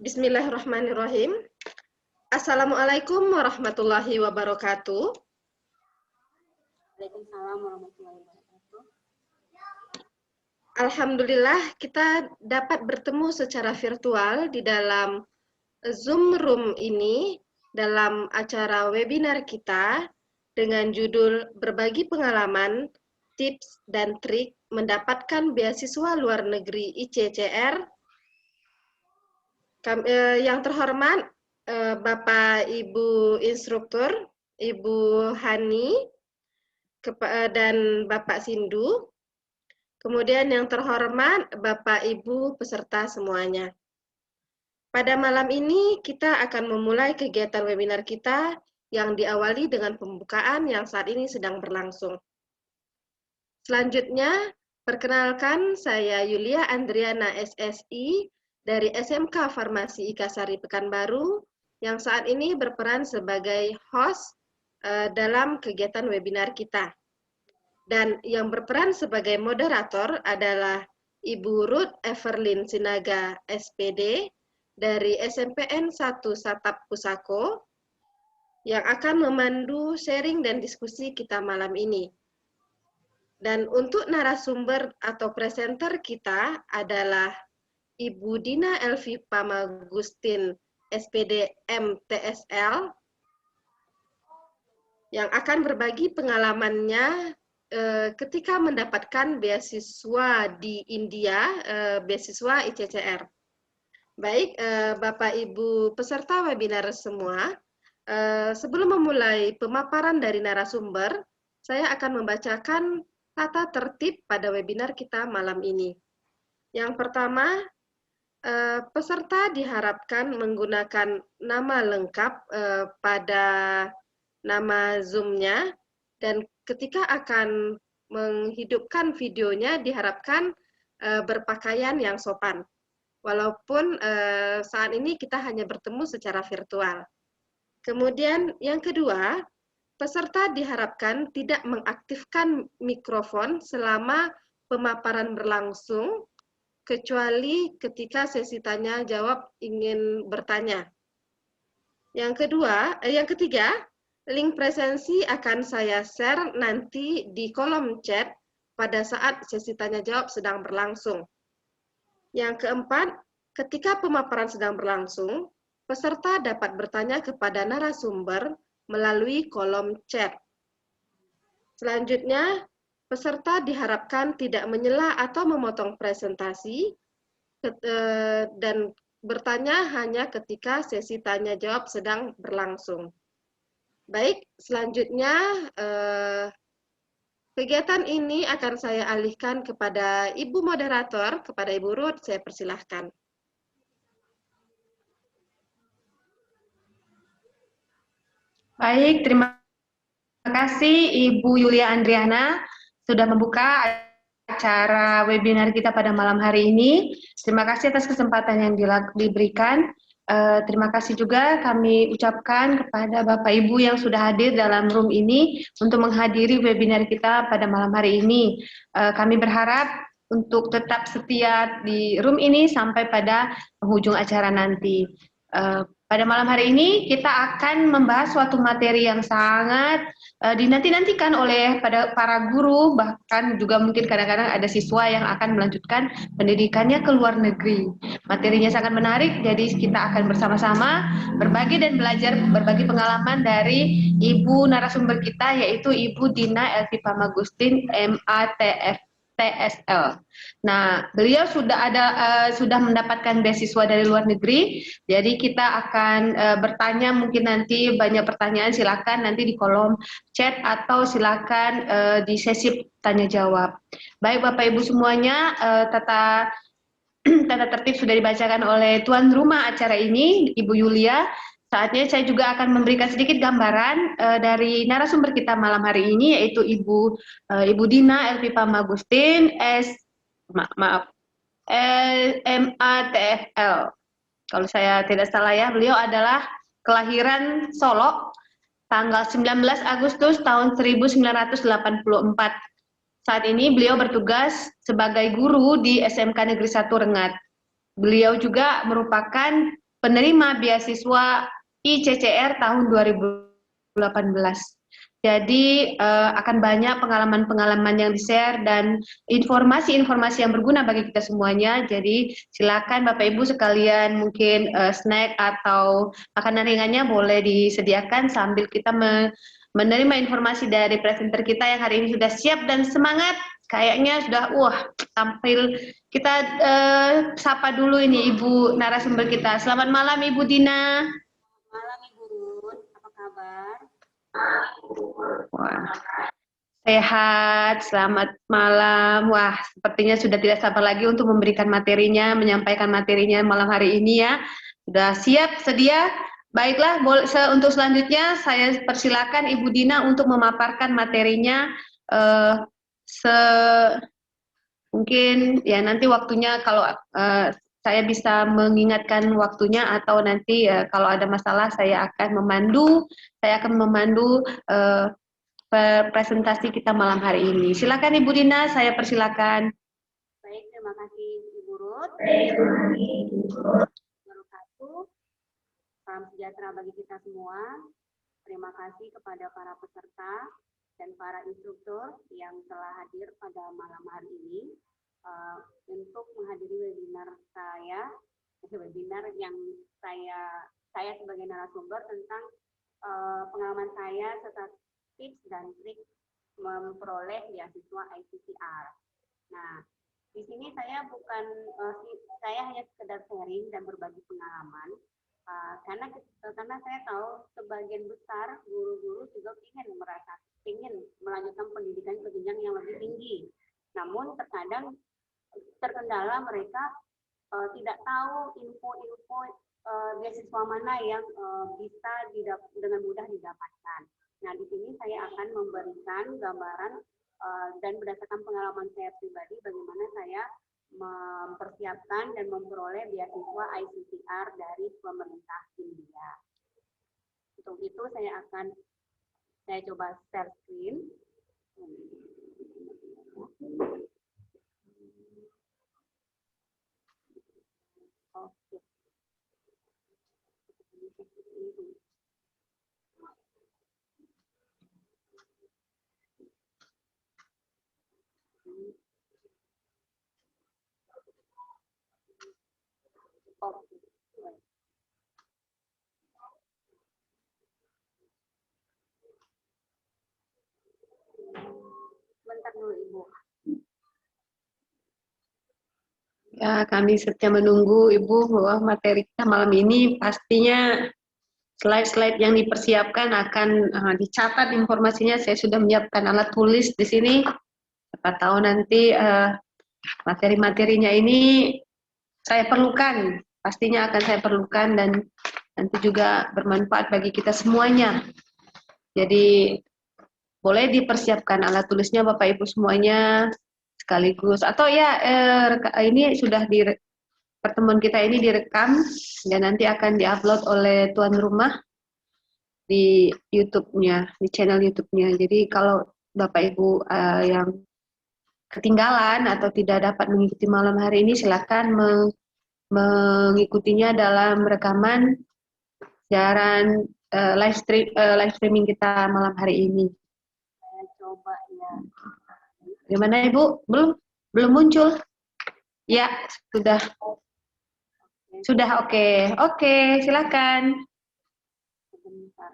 Bismillahirrahmanirrahim. Assalamualaikum warahmatullahi wabarakatuh. Waalaikumsalam warahmatullahi wabarakatuh. Alhamdulillah kita dapat bertemu secara virtual di dalam Zoom Room ini dalam acara webinar kita dengan judul Berbagi Pengalaman, Tips dan Trik Mendapatkan Beasiswa Luar Negeri ICCR. Yang terhormat Bapak Ibu Instruktur, Ibu Hani dan Bapak Sindu. Kemudian yang terhormat Bapak Ibu peserta semuanya. Pada malam ini kita akan memulai kegiatan webinar kita yang diawali dengan pembukaan yang saat ini sedang berlangsung. Selanjutnya, perkenalkan saya Yulia Andriana SSI dari SMK Farmasi Ikasari Pekanbaru yang saat ini berperan sebagai host dalam kegiatan webinar kita. Dan yang berperan sebagai moderator adalah Ibu Ruth Everlyn Sinaga SPD dari SMPN 1 Satap Pusako yang akan memandu sharing dan diskusi kita malam ini. Dan untuk narasumber atau presenter kita adalah Ibu Dina Elvi Pamagustin, SPD MTSL, yang akan berbagi pengalamannya ketika mendapatkan beasiswa di India, beasiswa ICCR. Baik, Bapak Ibu peserta webinar semua, sebelum memulai pemaparan dari narasumber, saya akan membacakan tata tertib pada webinar kita malam ini. Yang pertama, peserta diharapkan menggunakan nama lengkap pada nama Zoom-nya, dan ketika akan menghidupkan videonya diharapkan berpakaian yang sopan. Walaupun saat ini kita hanya bertemu secara virtual. Kemudian yang kedua, peserta diharapkan tidak mengaktifkan mikrofon selama pemaparan berlangsung, kecuali ketika sesi tanya jawab ingin bertanya. Yang ketiga, link presensi akan saya share nanti di kolom chat pada saat sesi tanya jawab sedang berlangsung. Yang keempat, ketika pemaparan sedang berlangsung, peserta dapat bertanya kepada narasumber melalui kolom chat. Selanjutnya, peserta diharapkan tidak menyela atau memotong presentasi dan bertanya hanya ketika sesi tanya jawab sedang berlangsung. Baik, selanjutnya kegiatan ini akan saya alihkan kepada Ibu Moderator, kepada Ibu Ruth, saya persilahkan. Baik, terima kasih Ibu Yulia Andriana sudah membuka acara webinar kita pada malam hari ini. Terima kasih atas kesempatan yang diberikan. Terima kasih juga kami ucapkan kepada Bapak Ibu yang sudah hadir dalam room ini untuk menghadiri webinar kita pada malam hari ini. Kami berharap untuk tetap setia di room ini sampai pada penghujung acara nanti. Pada malam hari ini kita akan membahas suatu materi yang sangat dinanti-nantikan oleh para guru, bahkan juga mungkin kadang-kadang ada siswa yang akan melanjutkan pendidikannya ke luar negeri. Materinya sangat menarik, jadi kita akan bersama-sama berbagi dan belajar berbagi pengalaman dari Ibu narasumber kita, yaitu Ibu Dina Elvi Pamagustin, MATF. TSL. Nah, beliau sudah mendapatkan beasiswa dari luar negeri, jadi kita akan bertanya, mungkin nanti banyak pertanyaan silakan nanti di kolom chat atau silakan di sesi tanya jawab. Baik Bapak Ibu semuanya, tata tertib sudah dibacakan oleh tuan rumah acara ini, Ibu Yulia. Saatnya saya juga akan memberikan sedikit gambaran dari narasumber kita malam hari ini, yaitu Ibu Dina Elvi Pamagustin, MATFL. Kalau saya tidak salah ya, beliau adalah kelahiran Solo, tanggal 19 Agustus tahun 1984. Saat ini beliau bertugas sebagai guru di SMK Negeri 1 Rengat. Beliau juga merupakan penerima beasiswa ICCR tahun 2018. Jadi akan banyak pengalaman-pengalaman yang di-share dan informasi-informasi yang berguna bagi kita semuanya. Jadi silakan Bapak Ibu sekalian mungkin snack atau makanan ringannya boleh disediakan sambil kita menerima informasi dari presenter kita yang hari ini sudah siap dan semangat. Kayaknya sudah tampil. Kita sapa dulu ini Ibu narasumber kita. Selamat malam Ibu Dina. Malam Ibu Ruth, apa kabar? Wah, sehat, selamat malam. Wah, sepertinya sudah tidak sabar lagi untuk memberikan materinya, menyampaikan materinya malam hari ini ya. Sudah siap, sedia? Baiklah, untuk selanjutnya saya persilakan Ibu Dina untuk memaparkan materinya. Mungkin ya nanti waktunya kalau saya bisa mengingatkan waktunya atau nanti kalau ada masalah saya akan memandu presentasi kita malam hari ini. Silakan Ibu Dina, saya persilakan. Baik, terima kasih Ibu Ruth. Salam sejahtera bagi kita semua. Terima kasih kepada para peserta dan para instruktur yang telah hadir pada malam hari ini untuk menghadiri webinar yang saya sebagai narasumber tentang pengalaman saya serta tips dan trik memperoleh beasiswa ICCR. Nah, di sini saya hanya sekedar sharing dan berbagi pengalaman karena saya tahu sebagian besar guru-guru juga ingin melanjutkan pendidikan ke jenjang yang lebih tinggi. Namun terkadang terkendala mereka tidak tahu info-info beasiswa mana yang bisa dengan mudah didapatkan. Nah, di sini saya akan memberikan gambaran dan berdasarkan pengalaman saya pribadi bagaimana saya mempersiapkan dan memperoleh beasiswa ICCR dari pemerintah India. Untuk itu saya coba share screen. Oke. Bentar dulu Ibu. Ya, kami setia menunggu Ibu bahwa materi kita malam ini pastinya slide-slide yang dipersiapkan akan dicatat informasinya. Saya sudah menyiapkan alat tulis di sini. Siapa tahu nanti materi-materinya ini saya perlukan, pastinya akan saya perlukan dan nanti juga bermanfaat bagi kita semuanya. Jadi boleh dipersiapkan alat tulisnya Bapak Ibu semuanya sekaligus atau ya ini sudah pertemuan kita ini direkam dan nanti akan diupload oleh tuan rumah di YouTube-nya, di channel YouTube-nya. Jadi kalau Bapak Ibu yang ketinggalan atau tidak dapat mengikuti malam hari ini, silakan mengikutinya dalam rekaman siaran live streaming kita malam hari ini. Saya coba ya. Gimana Ibu? Belum muncul? Ya, sudah. Sudah oke. Oke, silakan. Sebentar.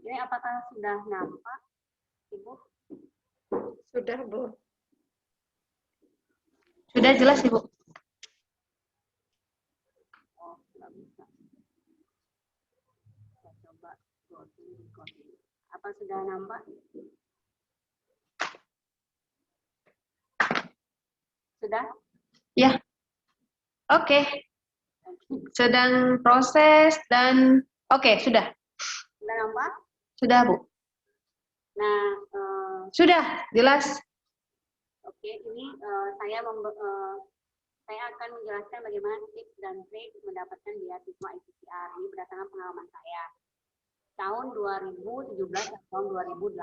Ini apakah sudah nampak, Ibu? Sudah, Bu. Sudah jelas, Ibu. Oh, nggak bisa. Saya coba recording. Apa sudah nampak? Sudah? Ya. Oke. Sedang proses dan oke, sudah. Sudah nampak? Sudah, Bu. Nah, sudah, jelas. Oke, ini saya akan menjelaskan bagaimana tips dan trik mendapatkan beasiswa ICCR. Ini berdasarkan pengalaman saya tahun 2017 dan tahun 2018.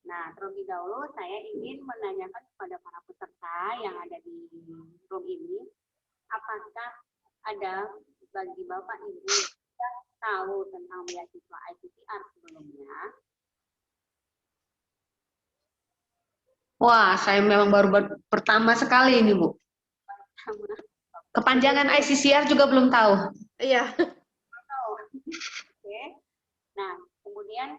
Nah, terlebih dahulu saya ingin menanyakan kepada para peserta yang ada di room ini, apakah ada bagi Bapak Ibu yang tahu tentang beasiswa ICCR sebelumnya? Wah, saya memang baru pertama sekali ini, Bu. Kepanjangan ICCR juga belum tahu. Iya. Oke. Nah, kemudian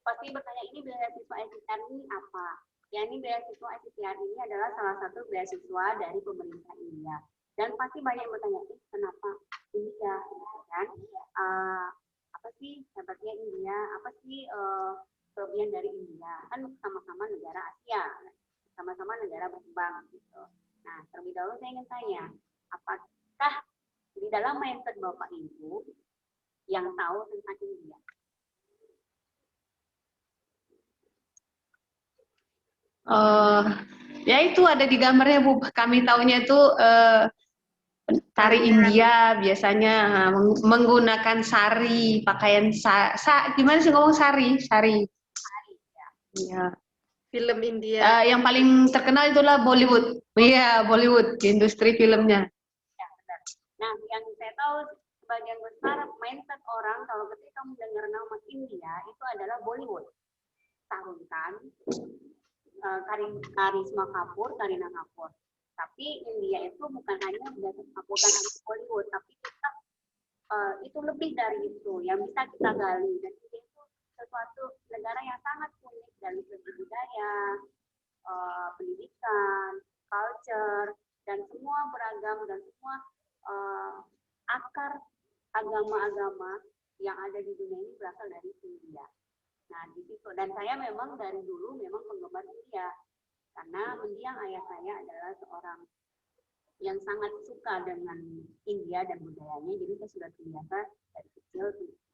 pasti bertanya, ini beasiswa ICCR ini apa? Ya, ini beasiswa ICCR ini adalah salah satu beasiswa dari pemerintah India. Dan pasti banyak yang bertanya, kenapa India? Kan? Apa sih hebatnya India? Apa sih kelebihan dari India? Kan sama-sama negara Asia, sama-sama negara berkembang. Gitu. Nah, terlebih dahulu saya ingin tanya, apakah di dalam mindset Bapak Ibu yang tahu tentang India? Ya itu ada di gambarnya, Bu. Kami taunya itu tari India biasanya menggunakan sari, pakaian gimana sih ngomong sari? Sari. Ya. Film India. Yang paling terkenal itulah Bollywood. Iya, Bollywood, industri filmnya. Ya, benar. Nah, yang saya tahu sebagian besar mindset orang kalau ketika mendengar nama India itu adalah Bollywood. Tahu kan? Karisma Kapoor, Kareena Kapoor. Tapi India itu bukan hanya Bollywood, tapi kita itu lebih dari itu yang bisa kita gali. Dan India itu sesuatu negara yang sangat unik dari segi budaya, pendidikan, culture, dan semua beragam dan semua akar agama-agama yang ada di dunia ini berasal dari India. Nah, di situ. Dan saya memang dari dulu memang penggemar India. Karena mendiang ayah saya adalah seorang yang sangat suka dengan India dan budayanya. Jadi saya sudah terbiasa dari kecil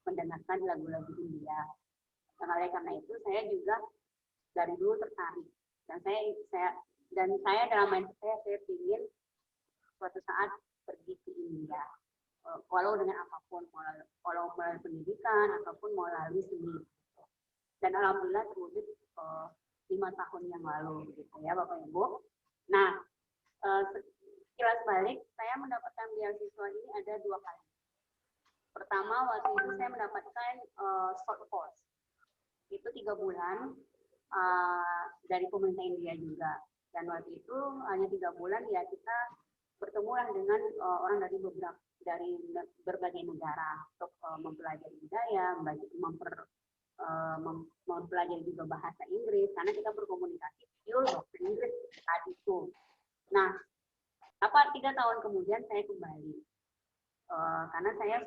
mendengarkan lagu-lagu India. Oleh karena itu saya juga dari dulu tertarik. Dan saya dalam mindset saya ingin suatu saat pergi ke India. Walau dengan apapun, walau melalui pendidikan ataupun melalui seni. Dan alhamdulillah terwujud 5 tahun yang lalu, gitu ya Bapak Ibu. Nah, sekilas balik, saya mendapatkan beasiswa ini ada 2 kali. Pertama, waktu itu saya mendapatkan short course. Itu 3 bulan dari pemerintah India juga. Dan waktu itu hanya 3 bulan ya kita bertemulah dengan orang dari berbagai negara untuk mempelajari budaya, mempelajari juga bahasa Inggris karena kita berkomunikasi pure bahasa Inggris saat itu. Nah, 3 tahun kemudian saya kembali karena saya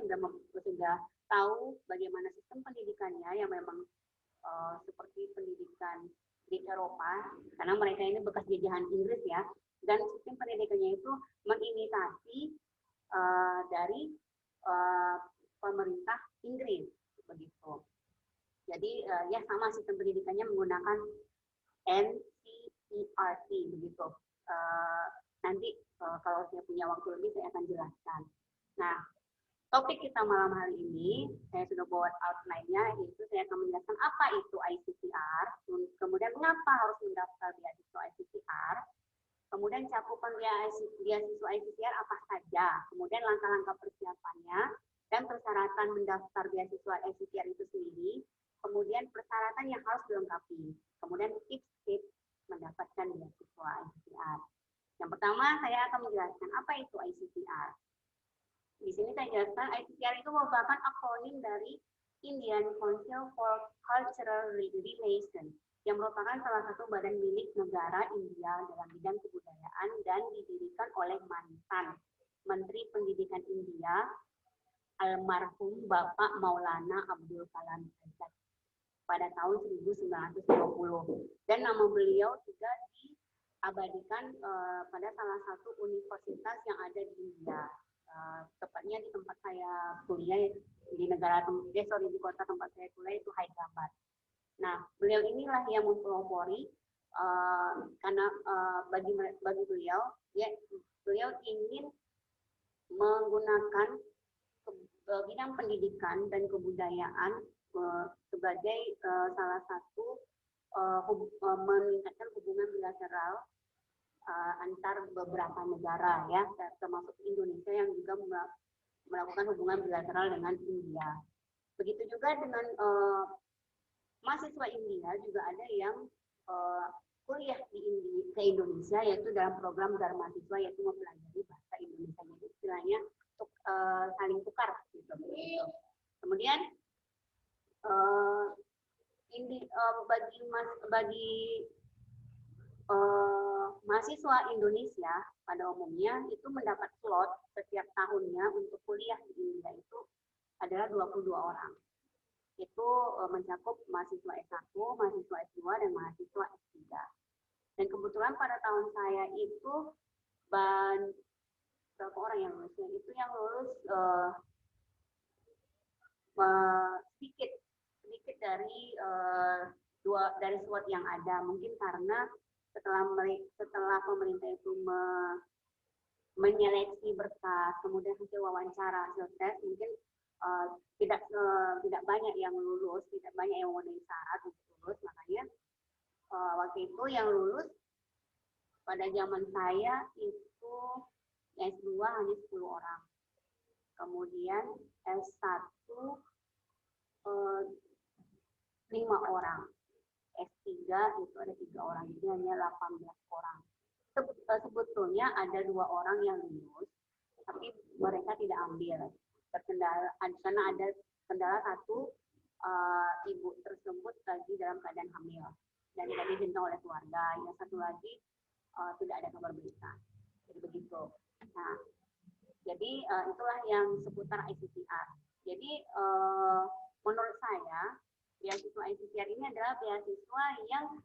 sudah tahu bagaimana sistem pendidikannya yang memang seperti pendidikan di Eropa karena mereka ini bekas jajahan Inggris ya, dan sistem pendidikannya itu mengimitasi dari pemerintah Inggris begitu. Jadi ya sama sistem pendidikannya menggunakan NCERT begitu. Nanti kalau saya punya waktu lebih saya akan jelaskan. Nah, topik kita malam hari ini saya sudah buat outline-nya, yaitu saya akan menjelaskan apa itu ICCR, kemudian mengapa harus mendaftar beasiswa ICCR, kemudian cakupan beasiswa ICCR apa saja, kemudian langkah-langkah persiapannya dan persyaratan mendaftar beasiswa ICCR itu sendiri. Kemudian persyaratan yang harus dilengkapi, kemudian tips-tips mendapatkan beasiswa ICCR. Yang pertama, saya akan menjelaskan apa itu ICCR. Di sini saya jelaskan ICCR itu merupakan akronim dari Indian Council for Cultural Relations, yang merupakan salah satu badan milik negara India dalam bidang kebudayaan dan didirikan oleh mantan Menteri Pendidikan India, almarhum Bapak Maulana Abdul Kalam Azad pada tahun 1920, dan nama beliau juga diabadikan pada salah satu universitas yang ada di India, tepatnya di tempat saya kuliah di di kota tempat saya kuliah itu Hyderabad. Nah, beliau inilah yang mempelopori karena bagi beliau, ya beliau ingin menggunakan bidang pendidikan dan kebudayaan sebagai salah satu meningkatkan hubungan bilateral antar beberapa negara, ya, termasuk Indonesia yang juga melakukan hubungan bilateral dengan India. Begitu juga dengan mahasiswa India juga ada yang kuliah ke Indonesia, yaitu dalam program Dharma Siswa, yaitu mempelajari bahasa Indonesia. Jadi istilahnya untuk saling tukar gitu. Kemudian bagi mahasiswa Indonesia pada umumnya itu mendapat slot setiap tahunnya untuk kuliah di India itu adalah 22 orang. Itu mencakup mahasiswa S1, mahasiswa S2, dan mahasiswa S3. Dan kebetulan pada tahun saya itu berapa orang yang lulus? Itu yang lulus sedikit dari dari slot yang ada. Mungkin karena setelah pemerintah itu menyeleksi berkas, kemudian hasil wawancara, hasil tes, mungkin tidak banyak yang lulus, tidak banyak yang memenuhi syarat untuk lulus. Makanya waktu itu yang lulus pada zaman saya itu S2 hanya 10 orang. Kemudian S1 5 orang. S3 itu ada 3 orang, jadi hanya 18 orang. Sebetulnya ada 2 orang yang lulus, tapi mereka tidak ambil. Karena ada kendala satu, ibu tersebut lagi dalam keadaan hamil dan tidak diizinkan oleh keluarga. Yang satu lagi tidak ada kabar berita. Jadi begitu. Nah, jadi itulah yang seputar ICCR. Jadi menurut saya beasiswa ICCR ini adalah beasiswa yang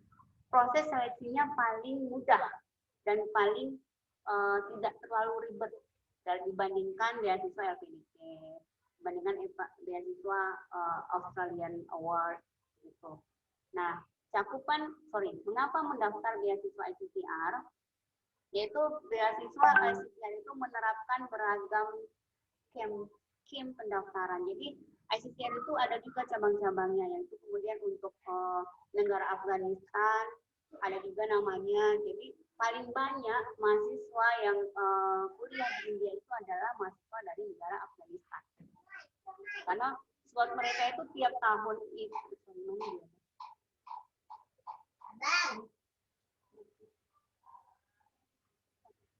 proses seleksinya paling mudah dan paling tidak terlalu ribet dibandingkan beasiswa LPDP, dibandingkan beasiswa Australian Award gitu. Nah, mengapa mendaftar beasiswa ICCR? Yaitu beasiswa ICCR itu menerapkan beragam skim pendaftaran. Jadi ICCR itu ada juga cabang-cabangnya, yaitu kemudian untuk negara Afghanistan ada juga namanya. Jadi paling banyak mahasiswa yang kuliah di India itu adalah mahasiswa dari negara Afghanistan. Karena slot mereka itu tiap tahun itu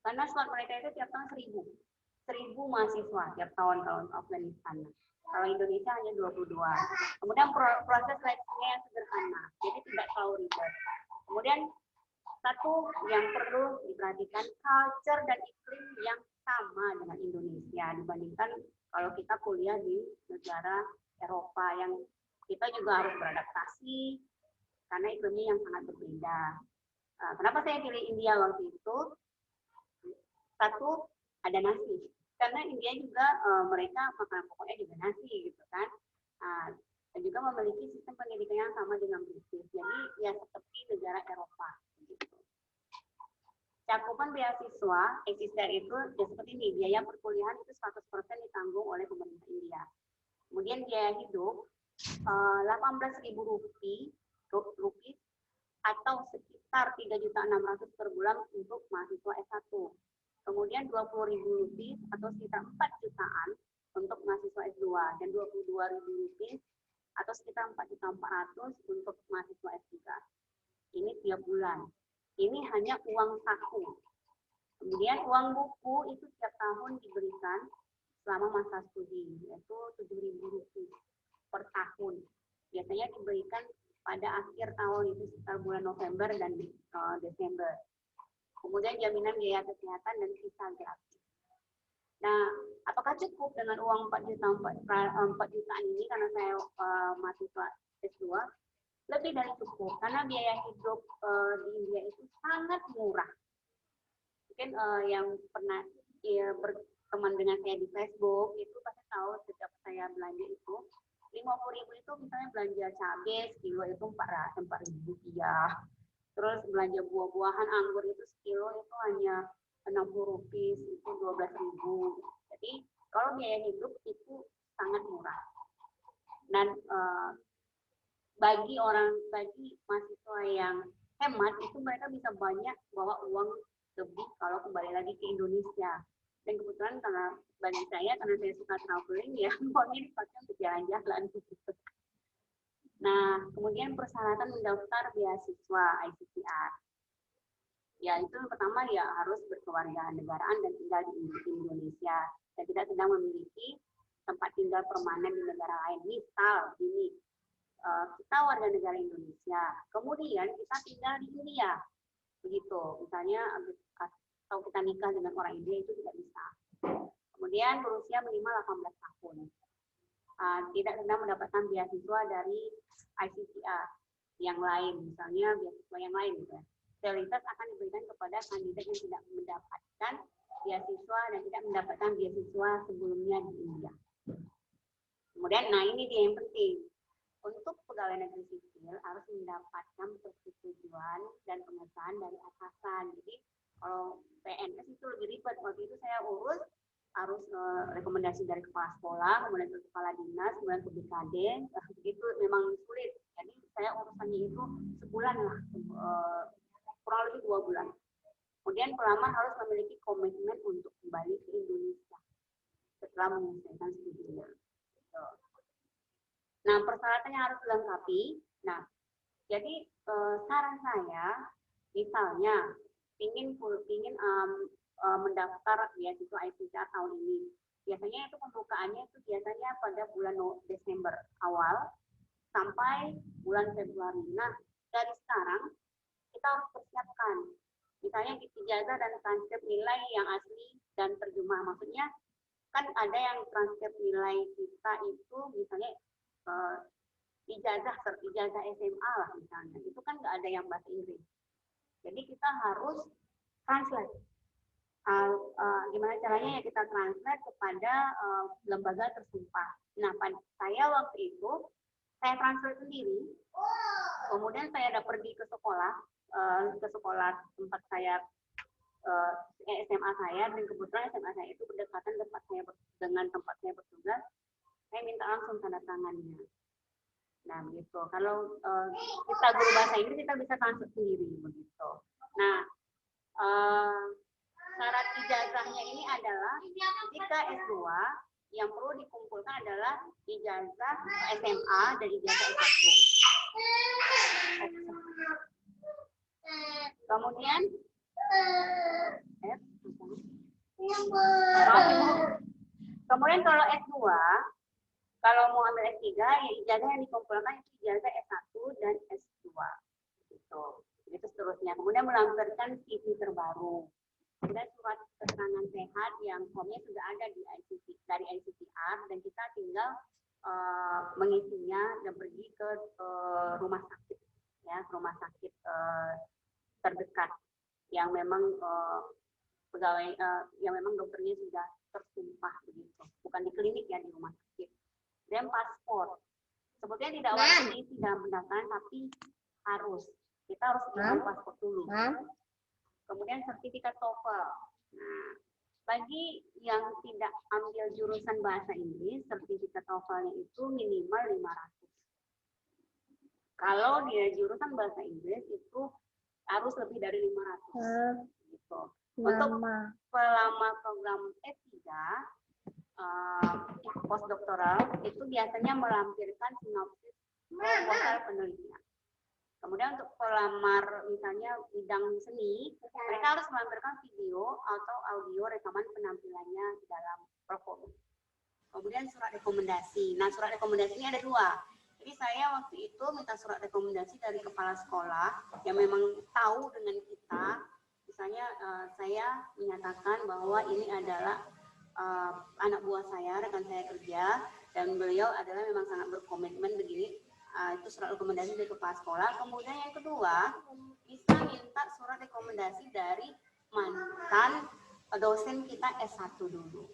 karena slot mereka itu tiap tahun 1000 mahasiswa tiap tahun kalau Afghanistan. Kalau Indonesia hanya 22. Kemudian proses seleksinya yang sederhana, jadi tidak terlalu ribet. Kemudian satu yang perlu diperhatikan, culture dan iklim yang sama dengan Indonesia dibandingkan kalau kita kuliah di negara Eropa yang kita juga harus beradaptasi karena iklimnya yang sangat berbeda. Kenapa saya pilih India waktu itu? Satu, ada nasi. Karena India juga mereka makanan pokoknya juga nasi gitu kan. Dan juga memiliki sistem pendidikan yang sama dengan British. Jadi ya seperti negara Eropa gitu. Cakupan beasiswa ICCR itu ya seperti ini, biaya perkuliahan itu 100% ditanggung oleh pemerintah India. Kemudian biaya hidup 18.000 rupiah atau sekitar 3.600.000 per bulan untuk mahasiswa S1. Kemudian 20.000 rupiah atau sekitar 4 jutaan untuk mahasiswa S2 dan 22.000 rupiah atau sekitar 4.400.000 untuk mahasiswa S3. Ini tiap bulan. Ini hanya uang saku. Kemudian uang buku itu tiap tahun diberikan selama masa studi, yaitu 7.000 rupiah per tahun. Biasanya diberikan pada akhir tahun itu sekitar bulan November dan Desember. Kemudian jaminan biaya kesehatan dan visa gratis. Nah, apakah cukup dengan uang 4 jutaan ini karena saya mahasiswa S2? Lebih dari cukup, karena biaya hidup di India itu sangat murah. Mungkin yang pernah berteman dengan saya di Facebook itu pasti tahu setiap saya belanja itu 50.000 itu misalnya belanja cabai sekilo itu 4.000 rupiah. Terus belanja buah-buahan, anggur itu sekilo itu hanya 60 rupiah, itu 12.000. Jadi kalau biaya hidup itu sangat murah. Dan bagi mahasiswa yang hemat itu mereka bisa banyak bawa uang lebih kalau kembali lagi ke Indonesia. Dan kebetulan karena bagi saya, karena saya suka traveling ya, uangnya dipakai untuk jalan-jalan. Nah, kemudian persyaratan mendaftar beasiswa ICTR. Ya, itu pertama ya harus berkewarganegaraan dan tinggal di Indonesia. Dan tidak sedang memiliki tempat tinggal permanen di negara lain. Misal, ini kita warga negara Indonesia, kemudian kita tinggal di India. Begitu, misalnya atau kita nikah dengan orang India itu tidak bisa. Kemudian berusia minimal 18 tahun. Tidak sedang mendapatkan beasiswa dari ICTR yang lain, misalnya beasiswa yang lain gitu ya. Prioritas akan diberikan kepada kandidat yang tidak mendapatkan beasiswa dan tidak mendapatkan beasiswa sebelumnya di India. Kemudian, nah ini dia yang penting. Untuk pegawai negeri sipil harus mendapatkan persetujuan dan pengesahan dari atasan. Jadi kalau PNS itu lebih ribet. Waktu itu saya urus harus rekomendasi dari kepala sekolah, kemudian ke kepala dinas, kemudian ke BKD. Begitu memang sulit. Jadi saya urusannya itu sebulan lah, kurang lebih 2 bulan. Kemudian pelamar harus memiliki komitmen untuk kembali ke Indonesia setelah menyelesaikan studinya. Nah, persyaratannya harus dilengkapi. Nah, jadi saran saya, misalnya ingin mendaftar beasiswa ICTR tahun ini, biasanya itu pembukaannya itu biasanya pada bulan Desember awal sampai bulan Februari. Nah, dari sekarang kita harus persiapkan, misalnya ijazah dan transkrip nilai yang asli dan terjemah. Maksudnya kan ada yang transkrip nilai kita itu misalnya ijazah SMA lah misalnya, itu kan nggak ada yang bahasa Inggris. Jadi kita harus translate. Gimana caranya ya kita translate kepada lembaga tersumpah. Nah, saya waktu itu saya translate sendiri. Kemudian saya ada pergi ke sekolah tempat saya SMA saya, dan kebetulan SMA saya itu berdekatan dengan tempat saya bertugas. Saya minta langsung tanda tangannya. Nah, begitu. Kalau kita guru bahasa Inggris, kita bisa translate sendiri, begitu. Nah, syarat ijazahnya ini adalah jika S2 yang perlu dikumpulkan adalah ijazah SMA dan ijazah S1. Kemudian kalau S2, kalau mau ambil S3, ya ijazah yang dikumpulkan itu ijazah S1 dan S2. Gitu seterusnya. Kemudian melampirkan CV terbaru. Dan surat keterangan sehat yang formnya sudah ada dari ICTR, dan kita tinggal mengisinya dan pergi ke rumah sakit, ya, rumah sakit terdekat yang memang pegawai yang memang dokternya sudah tersumpah begitu, bukan di klinik ya, di rumah sakit. Dan paspor, sebetulnya tidak wajib tidak pendaftaran, tapi kita harus punya paspor dulu. Kemudian sertifikat TOEFL. Nah, bagi yang tidak ambil jurusan bahasa Inggris, sertifikat TOEFL-nya itu minimal 500. Kalau dia jurusan bahasa Inggris itu harus lebih dari 500. Gitu. Untuk pelamar program S3, postdoktoral, itu biasanya melampirkan sinopsis proposal penelitian. Kemudian untuk pelamar misalnya bidang seni, mereka harus melampirkan video atau audio rekaman penampilannya dalam perform. Kemudian surat rekomendasi. Nah, surat rekomendasi ini ada 2. Jadi saya waktu itu minta surat rekomendasi dari kepala sekolah yang memang tahu dengan kita. Misalnya saya menyatakan bahwa ini adalah anak buah saya, rekan saya kerja, dan beliau adalah memang sangat berkomitmen begini. Itu surat rekomendasi dari kepala sekolah. Kemudian yang kedua, bisa minta surat rekomendasi dari mantan dosen kita S1 dulu.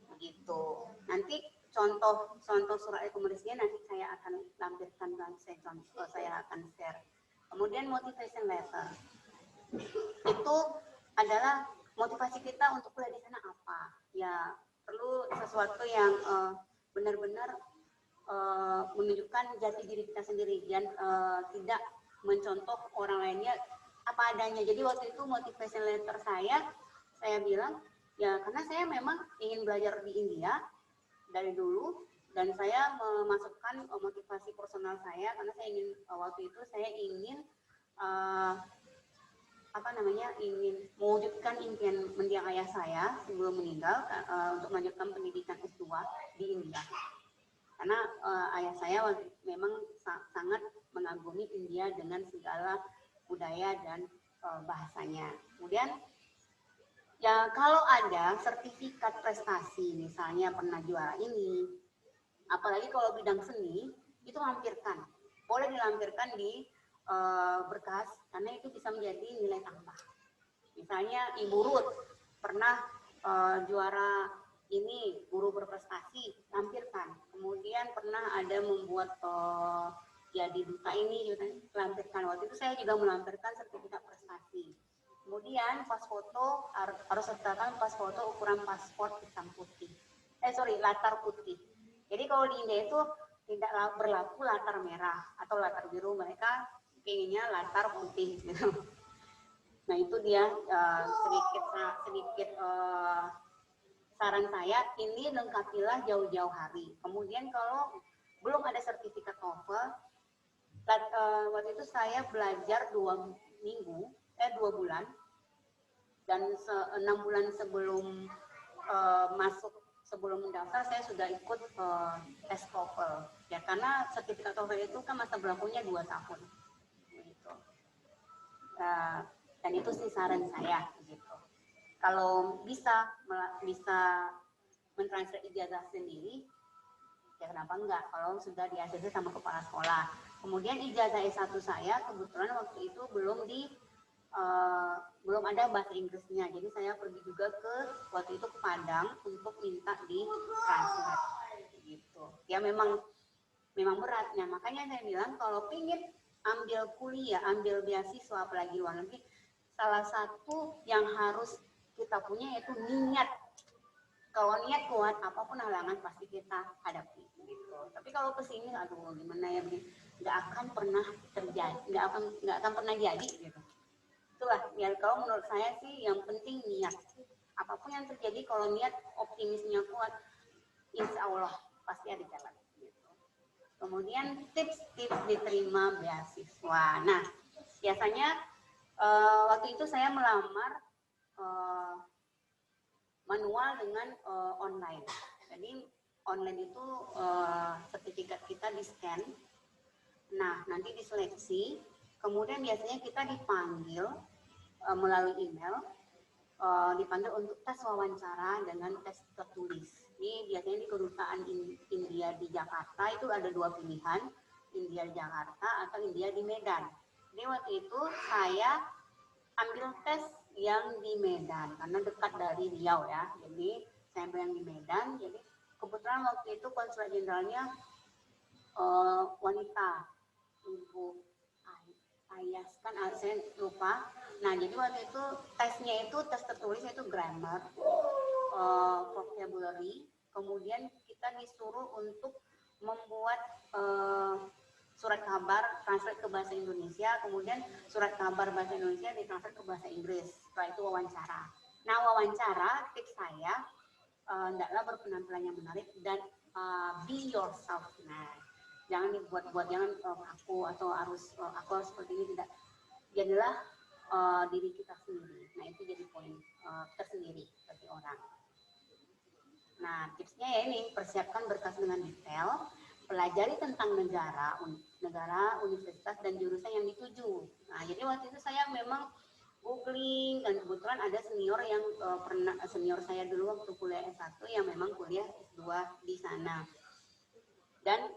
Begitu. Nanti contoh surat rekomendasinya nanti saya akan lampirkan dan saya akan share Kemudian motivation letter. Itu adalah motivasi kita untuk kuliah di sana apa. Ya, perlu sesuatu yang benar-benar menunjukkan jati diri kita sendiri dan tidak mencontoh orang lainnya apa adanya. Jadi waktu itu motivation letter saya bilang ya karena saya memang ingin belajar di India dari dulu dan saya memasukkan motivasi personal saya karena saya ingin waktu itu saya ingin ingin mewujudkan impian mendiang ayah saya sebelum meninggal untuk melanjutkan pendidikan S2 di India. Karena ayah saya memang sangat mengagumi India dengan segala budaya dan bahasanya. Kemudian ya kalau ada sertifikat prestasi, misalnya pernah juara ini, apalagi kalau bidang seni, itu lampirkan. Boleh dilampirkan di berkas, karena itu bisa menjadi nilai tambah. Misalnya Ibu Ruth pernah juara ini, guru berprestasi, lampirkan. Kemudian pernah ada membuat ya di duta ini juga lampirkan. Waktu itu saya juga melampirkan sertifikat prestasi. Kemudian pas foto harus sertakan pas foto ukuran paspor hitam putih. Latar putih. Jadi kalau di India itu tidak berlaku latar merah atau latar biru, mereka inginnya latar putih gitu. Nah itu dia sedikit saran saya, ini lengkapilah jauh-jauh hari. Kemudian kalau belum ada sertifikat TOEFL, waktu itu saya belajar 2 bulan, dan 6 bulan sebelum sebelum mendaftar saya sudah ikut tes TOEFL. Ya karena sertifikat TOEFL itu kan masa berlakunya 2 tahun. Gitu. Dan itu sih saran saya gitu. Kalau bisa mentransfer ijazah sendiri, ya kenapa enggak kalau sudah di ACC sama kepala sekolah. Kemudian ijazah S1 saya kebetulan waktu itu belum ada bahasa Inggrisnya, jadi saya pergi juga waktu itu ke Padang untuk minta di translate gitu. Ya memang berat. Nah makanya saya bilang kalau ingin ambil kuliah, ambil beasiswa apalagi luar negeri, salah satu yang harus kita punya yaitu niat. Kalau niat kuat, apapun halangan pasti kita hadapi. Gitu. Tapi kalau pesimis, aduh gimana ya, nggak akan pernah terjadi, nggak akan pernah jadi. Gitu. Itulah. Ya kalau menurut saya sih yang penting niat. Apapun yang terjadi, kalau niat optimisnya kuat, insya Allah pasti ada jalan. Gitu. Kemudian tips-tips diterima beasiswa. Nah, biasanya waktu itu saya melamar manual dengan online. Jadi online itu sertifikat kita di scan. Nah, nanti diseleksi. Kemudian biasanya kita dipanggil melalui email, dipanggil untuk tes wawancara dengan tes tertulis. Ini biasanya di kedutaan India di Jakarta itu ada 2 pilihan, India Jakarta atau India di Medan. Jadi waktu itu saya ambil tes yang di Medan karena dekat dari Riau ya. Jadi saya ambil yang di Medan. Jadi kebetulan waktu itu konsul jenderalnya wanita, Ibu Ayas kan, saya lupa. Nah jadi waktu itu tesnya itu tes tertulis itu grammar, vocabulary. Kemudian kita disuruh untuk membuat surat kabar translate ke bahasa Indonesia, kemudian surat kabar bahasa Indonesia ditranslate ke bahasa Inggris. Setelah itu wawancara. Nah wawancara tips saya hendaklah berpenampilan yang menarik dan be yourself. Nah jangan dibuat-buat, jangan aku atau harus aku seperti ini, tidak. Jadilah diri kita sendiri. Nah itu jadi poin tersendiri bagi orang. Nah tipsnya ya ini, persiapkan berkas dengan detail. Pelajari tentang negara, universitas, dan jurusan yang dituju. Nah, jadi waktu itu saya memang googling, dan kebetulan ada senior yang senior saya dulu waktu kuliah S1 yang memang kuliah S2 di sana. Dan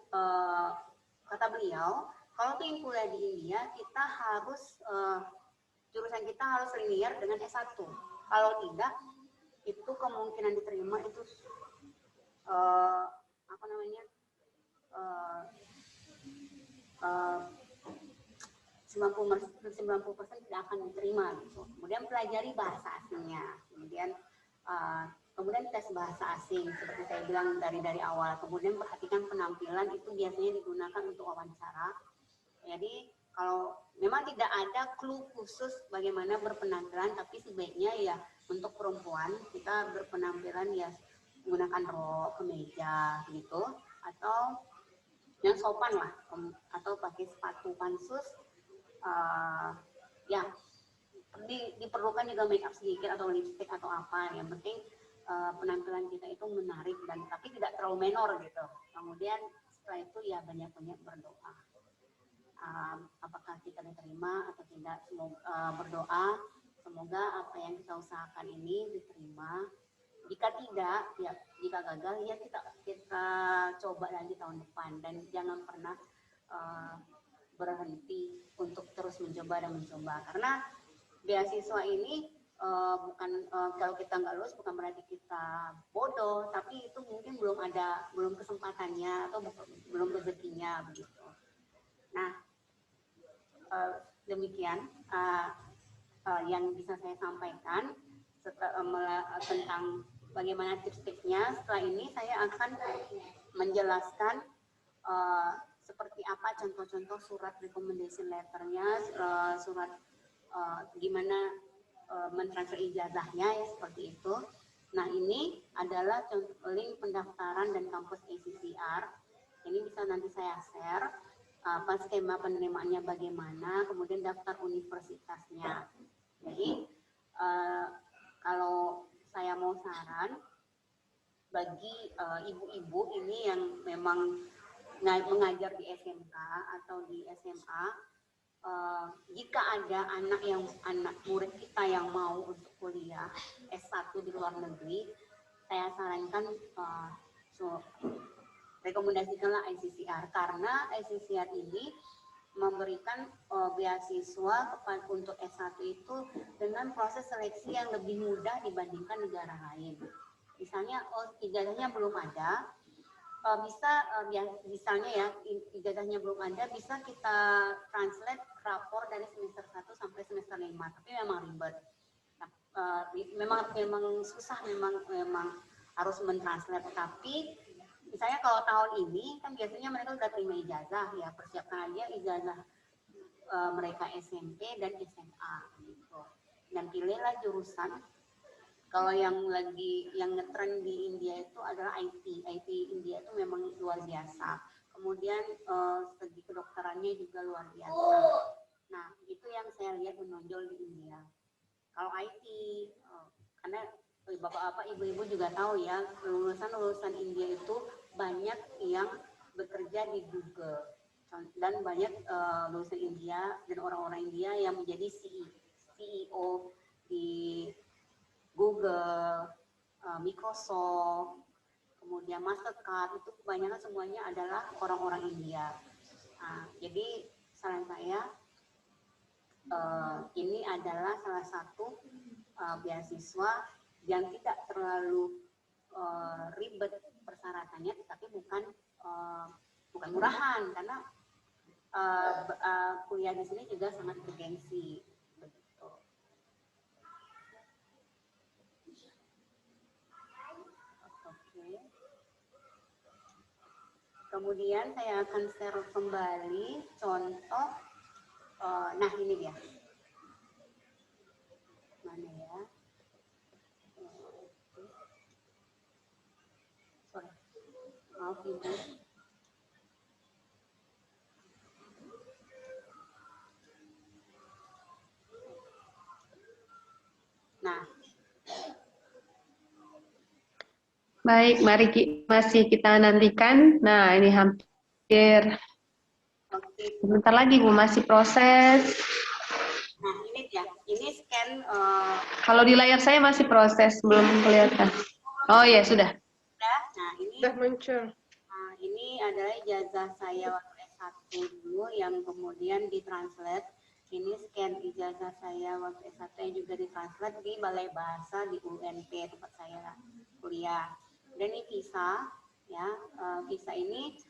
kata beliau, kalau ingin kuliah di India, kita harus jurusan kita harus linear dengan S1. Kalau tidak, itu kemungkinan diterima itu 90% tidak akan diterima gitu. Kemudian pelajari bahasa asingnya, kemudian tes bahasa asing seperti saya bilang dari awal. Kemudian perhatikan penampilan, itu biasanya digunakan untuk wawancara. Jadi kalau memang tidak ada clue khusus bagaimana berpenampilan, tapi sebaiknya ya untuk perempuan kita berpenampilan ya menggunakan rok, kemeja gitu, atau yang sopan lah, atau pakai sepatu pansus. Ya diperlukan juga make up sedikit atau lipstick atau apa, yang penting penampilan kita itu menarik dan tapi tidak terlalu menor gitu. Kemudian setelah itu ya banyak-banyak berdoa. Apakah kita diterima atau tidak, berdoa semoga apa yang kita usahakan ini diterima. Jika tidak, ya jika gagal ya kita coba lagi tahun depan, dan jangan pernah berhenti untuk terus mencoba dan mencoba, karena beasiswa ini bukan kalau kita nggak lulus bukan berarti kita bodoh, tapi itu mungkin belum kesempatannya atau belum rezekinya begitu. Nah, demikian yang bisa saya sampaikan tentang bagaimana tips-tipsnya. Setelah ini saya akan menjelaskan seperti apa contoh-contoh surat recommendation letternya, surat gimana mentransfer ijazahnya ya, seperti itu. Nah, ini adalah link pendaftaran dan kampus ACCR. Ini bisa nanti saya share apa skema penerimaannya bagaimana, kemudian daftar universitasnya. Jadi kalau saya mau saran bagi ibu-ibu ini yang memang mengajar di SMK atau di SMA, jika ada anak murid kita yang mau untuk kuliah S1 di luar negeri, saya sarankan rekomendasikanlah ICCR, karena ICCR ini memberikan beasiswa untuk S1 itu dengan proses seleksi yang lebih mudah dibandingkan negara lain. Misalnya ijazahnya belum ada, misalnya ya ijazahnya belum ada, bisa kita translate rapor dari semester 1 sampai semester 5, tapi memang ribet. Memang susah, memang harus mentranslate. Tapi misalnya kalau tahun ini kan biasanya mereka sudah terima ijazah, ya persiapkan aja ijazah mereka SMP dan SMA gitu. Dan pilihlah jurusan. Kalau yang ngetren di India itu adalah IT India itu memang luar biasa. Kemudian segi kedokterannya juga luar biasa. Nah, itu yang saya lihat menonjol di India. Kalau IT, karena bapak-bapak, ibu-ibu juga tahu ya, lulusan India itu banyak yang bekerja di Google, dan banyak lulusan India dan orang-orang India yang menjadi CEO di Google, Microsoft, kemudian Mastercard, itu kebanyakan semuanya adalah orang-orang India. Nah, jadi saran saya ini adalah salah satu beasiswa yang tidak terlalu ribet persyaratannya, tetapi bukan murahan, karena kuliah di sini juga sangat bergengsi. Kemudian saya akan share kembali contoh. Nah, ini dia. Mana ya? Sorry. Maaf, Ibu. Nah. Baik, mari masih kita nantikan. Nah, ini hampir sebentar lagi Bu, masih proses. Nah, ini dia. Ini scan. Kalau di layar saya masih proses, belum kelihatan. Oh ya, sudah. Nah, ini sudah muncul. Nah, ini adalah ijazah saya waktu S1 dulu yang kemudian ditranslate. Ini scan ijazah saya waktu S1 yang juga ditranslate di Balai Bahasa di UNP tempat saya kuliah. Dan ini visa, ya, visa ini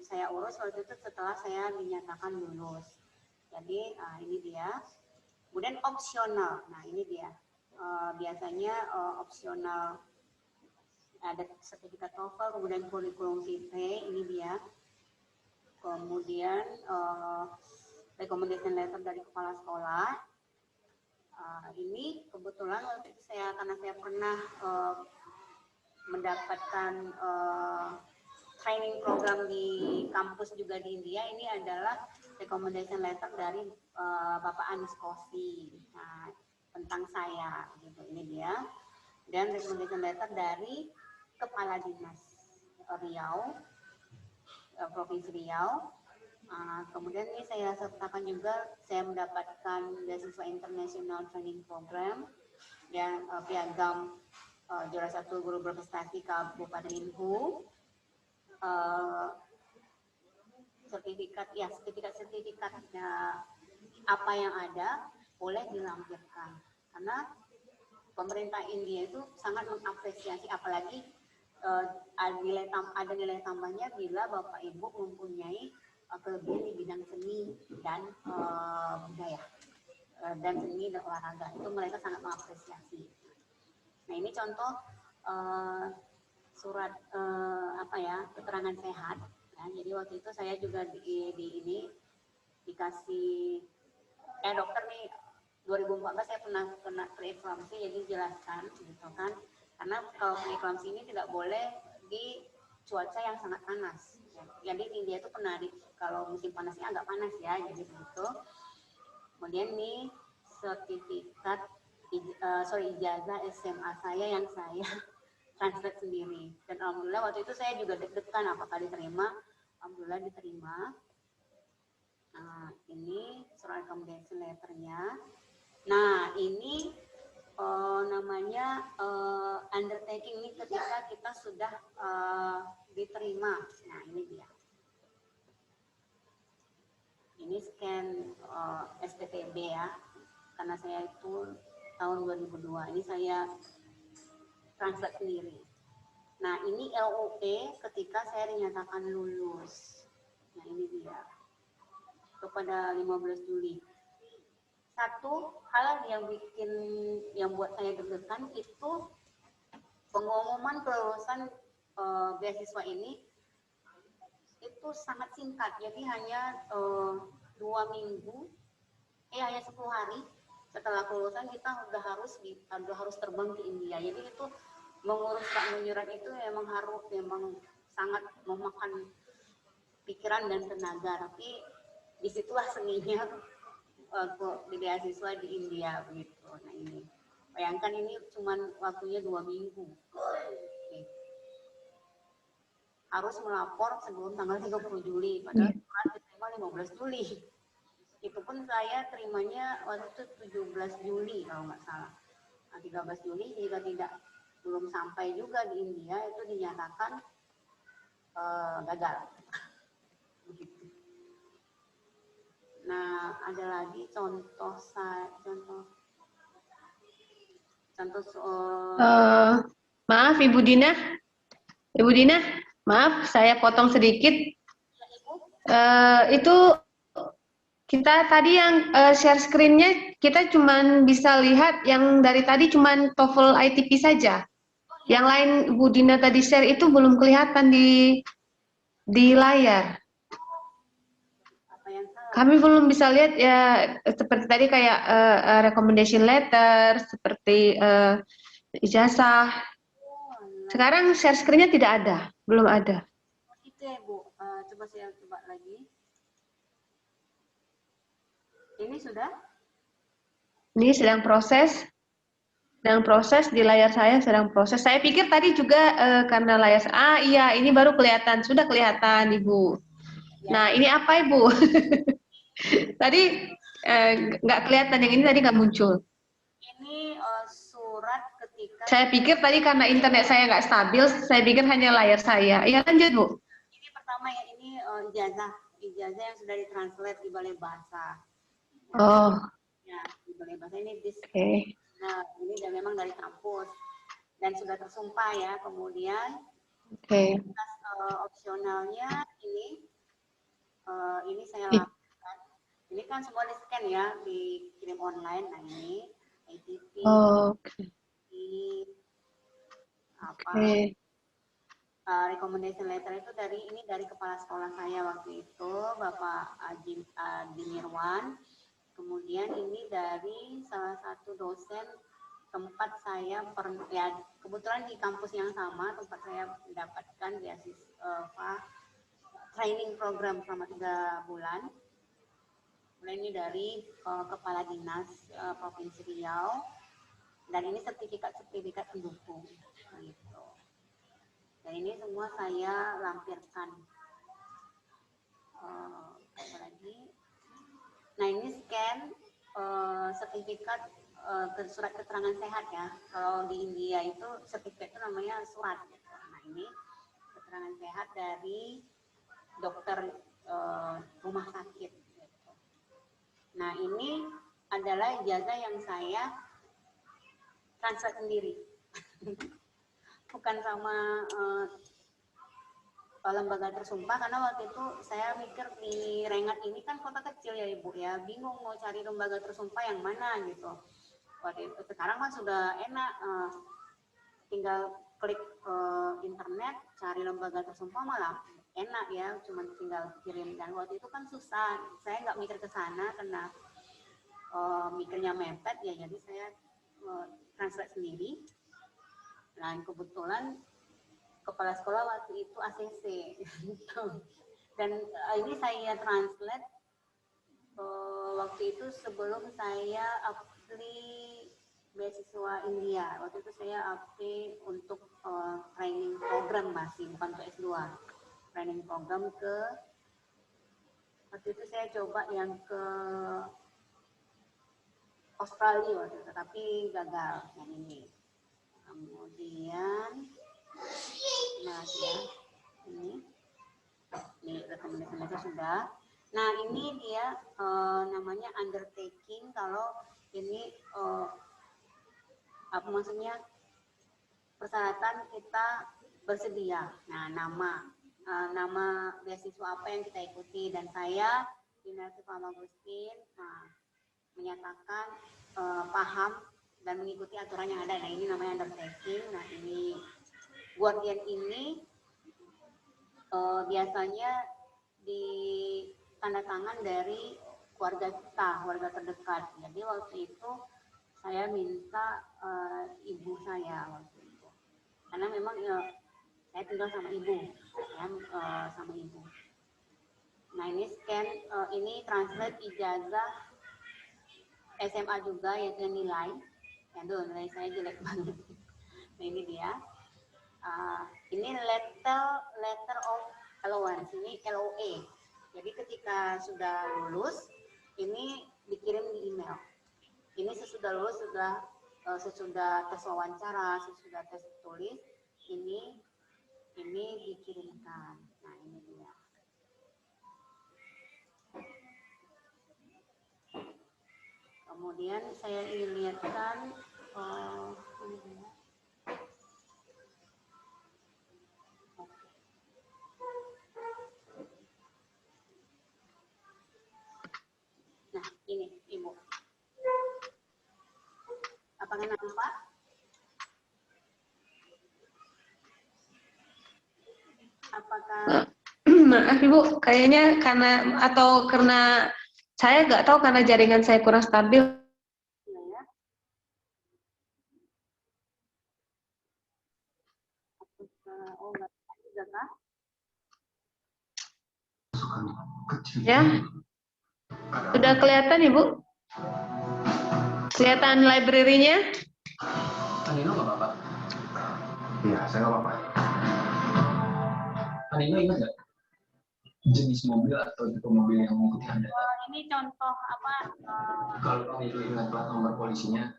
saya urus waktu itu setelah saya dinyatakan lulus. Jadi ini dia. Kemudian opsional. Nah ini dia. Biasanya opsional ada sertifikat TOEFL, kemudian kurikulum vitae, ini dia. Kemudian recommendation letter dari kepala sekolah. Ini kebetulan waktu itu karena saya pernah mendapatkan training program di kampus juga di India, ini adalah recommendation letter dari Bapak Anies Kosi. Nah, tentang saya, gitu. Ini dia. Dan recommendation letter dari Kepala Dinas Riau, Provinsi Riau. Kemudian ini saya sertakan juga, saya mendapatkan beasiswa International Training Program dan piagam juara 1 guru berprestasi Kabupaten Inhu, sertifikat apa yang ada boleh dilampirkan, karena pemerintah India itu sangat mengapresiasi, apalagi ada nilai tambahnya bila Bapak Ibu mempunyai kelebihan di bidang seni dan budaya dan seni dan olahraga, itu mereka sangat mengapresiasi. Nah ini contoh surat keterangan sehat. Ya, jadi waktu itu saya juga dikasih dokter nih 2014 saya pernah preeklamsi, jadi jelaskan gitu kan, karena kalau preeklamsi ini tidak boleh di cuaca yang sangat panas. Jadi India itu pernah kalau musim panasnya agak panas ya, jadi begitu. Kemudian nih sertifikat ijazah SMA saya yang saya translate sendiri, dan alhamdulillah waktu itu saya juga deg-degan apakah diterima. Alhamdulillah diterima. Nah ini surat recommendation letternya. Nah ini namanya undertaking ini ketika kita sudah diterima. Nah ini dia. Ini scan SPTB ya, karena saya itu tahun 2002. Ini saya translate sendiri. Nah ini LOE ketika saya dinyatakan lulus. Nah ini dia. Kepada 15 Juli. Satu hal yang buat saya deg-degan itu pengumuman kelulusan beasiswa ini itu sangat singkat, jadi hanya 2 minggu, hanya 10 hari setelah kelulusan kita udah harus terbang ke India. Jadi itu mengurus menyurat itu memang sangat memakan pikiran dan tenaga, tapi disitulah seninya di beasiswa di India begitu. Nah ini bayangkan, ini cuman waktunya 2 minggu. Harus melapor sebelum tanggal 30 Juli, padahal surat diterima 15 Juli. Itu pun saya terimanya waktu itu 17 Juli kalau nggak salah. Nah, 13 Juli jika belum sampai juga di India itu dinyatakan gagal. Begitu. Nah, ada lagi contoh maaf Ibu Dina. Ibu Dina, maaf saya potong sedikit. Itu kita tadi yang share screen-nya kita cuman bisa lihat yang dari tadi cuman TOEFL ITP saja. Yang lain Ibu Dina tadi share itu belum kelihatan di layar. Kami belum bisa lihat ya, seperti tadi kayak recommendation letter, seperti ijazah. Sekarang share screen-nya tidak ada, belum ada. Itu ya Bu, coba saya coba lagi. Ini sudah? Ini sedang proses di layar saya, sedang proses. Saya pikir tadi juga karena layar iya ini baru kelihatan, sudah kelihatan Ibu. Ya. Nah ini apa Ibu? Tadi nggak kelihatan, yang ini tadi nggak muncul. Ini surat ketika. Saya pikir tadi karena internet saya nggak stabil, saya pikir hanya layar saya. Iya lanjut Bu. Ini pertama ya, ini ijazah yang sudah ditranslate di Balai Bahasa. Oh. Ya, di Balai Bahasa ini Okay. Nah, ini memang dari kampus dan sudah tersumpah ya. Kemudian opsionalnya ini saya lakukan. Ini kan semua di scan ya, dikirim online. Nah ini ATP, apa recommendation letter itu dari kepala sekolah saya waktu itu, Bapak Dimirwan. Kemudian ini dari salah satu dosen tempat saya ya, kebetulan di kampus yang sama tempat saya mendapatkan beasiswa training program selama 3 bulan. Ini dari Kepala Dinas Provinsi Riau, dan ini sertifikat pendukung gitu. Dan ini semua saya lampirkan. Apa lagi? Nah ini scan sertifikat surat keterangan sehat ya. Kalau di India itu sertifikat itu namanya surat. Gitu. Nah ini keterangan sehat dari dokter rumah sakit. Gitu. Nah ini adalah ijazah yang saya transfer sendiri, bukan sama lembaga tersumpah, karena waktu itu saya mikir di Rengat ini kan kota kecil ya Ibu ya, bingung mau cari lembaga tersumpah yang mana gitu. Waktu itu sekarang kan sudah enak, tinggal klik internet cari lembaga tersumpah malah enak ya, cuma tinggal kirim. Dan waktu itu kan susah, saya nggak mikir ke sana karena mikirnya mepet ya, jadi saya transfer sendiri. Nah kebetulan kepala sekolah waktu itu ACC dan ini saya translate waktu itu sebelum saya apply beasiswa India. Waktu itu saya apply untuk training program, masih bukan untuk S2, training program waktu itu saya coba yang ke Australia waktu itu, tapi gagal yang ini. Kemudian nah ya ini rekomendasi sudah. Nah ini dia namanya undertaking. Kalau ini apa maksudnya, persyaratan kita bersedia. Nah nama beasiswa apa yang kita ikuti, dan saya Universitas Muhammad Agustin menyatakan paham dan mengikuti aturan yang ada. Nah ini namanya undertaking. Nah ini Guardian ini biasanya di tanda tangan dari keluarga kita, keluarga terdekat. Jadi waktu itu saya minta ibu saya waktu itu, karena memang saya tinggal sama ibu, sama ibu. Nah ini scan, ini translate ijazah SMA juga, yaitu nilai. Aduh, nilai saya jelek banget. Nah ini dia. Ini letter of allowance, ini LOA. Jadi ketika sudah lulus, ini dikirim di email. Ini sesudah lulus, sesudah tes wawancara, sesudah tes tulis, ini dikirimkan. Nah ini dia. Kemudian saya ingin lihatkan ini dia. Nah, ini Ibu. Apakah nampak? Apakah maaf Ibu, kayaknya karena saya nggak tahu, karena jaringan saya kurang stabil. ya? Oh, nggak juga kah? Ya, sudah kelihatan Ibu? Kelihatan library-nya? Nino nggak apa-apa? Iya, saya nggak apa-apa. Nino ingat nggak jenis mobil atau tipe mobil yang mengikuti Anda? Ini contoh apa? Kalau Nino ingat plat nomor polisinya?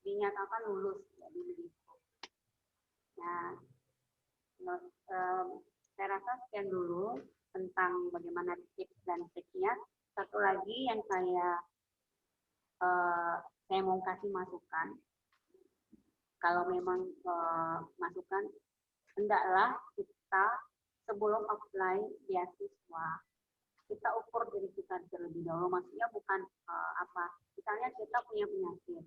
Dinyatakan lulus, jadi begitu. Nah, saya rasa sekian dulu tentang bagaimana tips dan triknya. Satu lagi yang saya mau kasih masukan, kalau memang masukan, hendaklah kita sebelum apply beasiswa kita ukur diri kita terlebih dahulu, maksudnya bukan misalnya kita punya penyakit,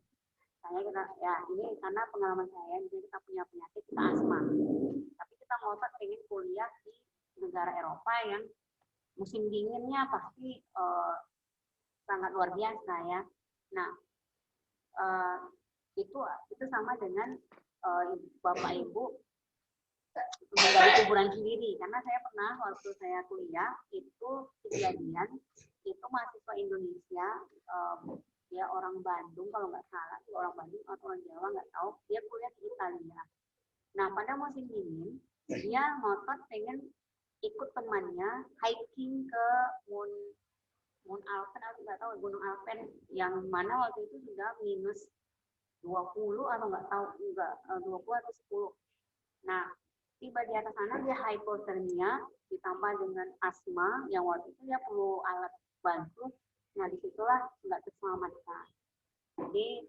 ya ini karena pengalaman saya, jadi kita punya penyakit, kita asma, tapi kita ngotot pengen kuliah di negara Eropa yang musim dinginnya pasti sangat luar biasa ya. Nah, itu sama dengan Bapak Ibu menggali kuburan sendiri, karena saya pernah waktu saya kuliah itu kejadian itu mahasiswa Indonesia, dia orang Bandung kalau nggak salah, dia orang Bandung atau orang Jawa nggak tahu, dia kuliah di Italia. Nah pada musim dingin dia ngotot pengen ikut temannya hiking ke Mount Alpen, aku nggak tahu, Gunung Alpen yang mana waktu itu sudah minus 20 atau nggak tahu, enggak 20 atau 10. Nah tiba di atas sana dia hipotermia ditambah dengan asma yang waktu itu dia perlu alat bantu. Nah disitulah nggak terselamatkan. Jadi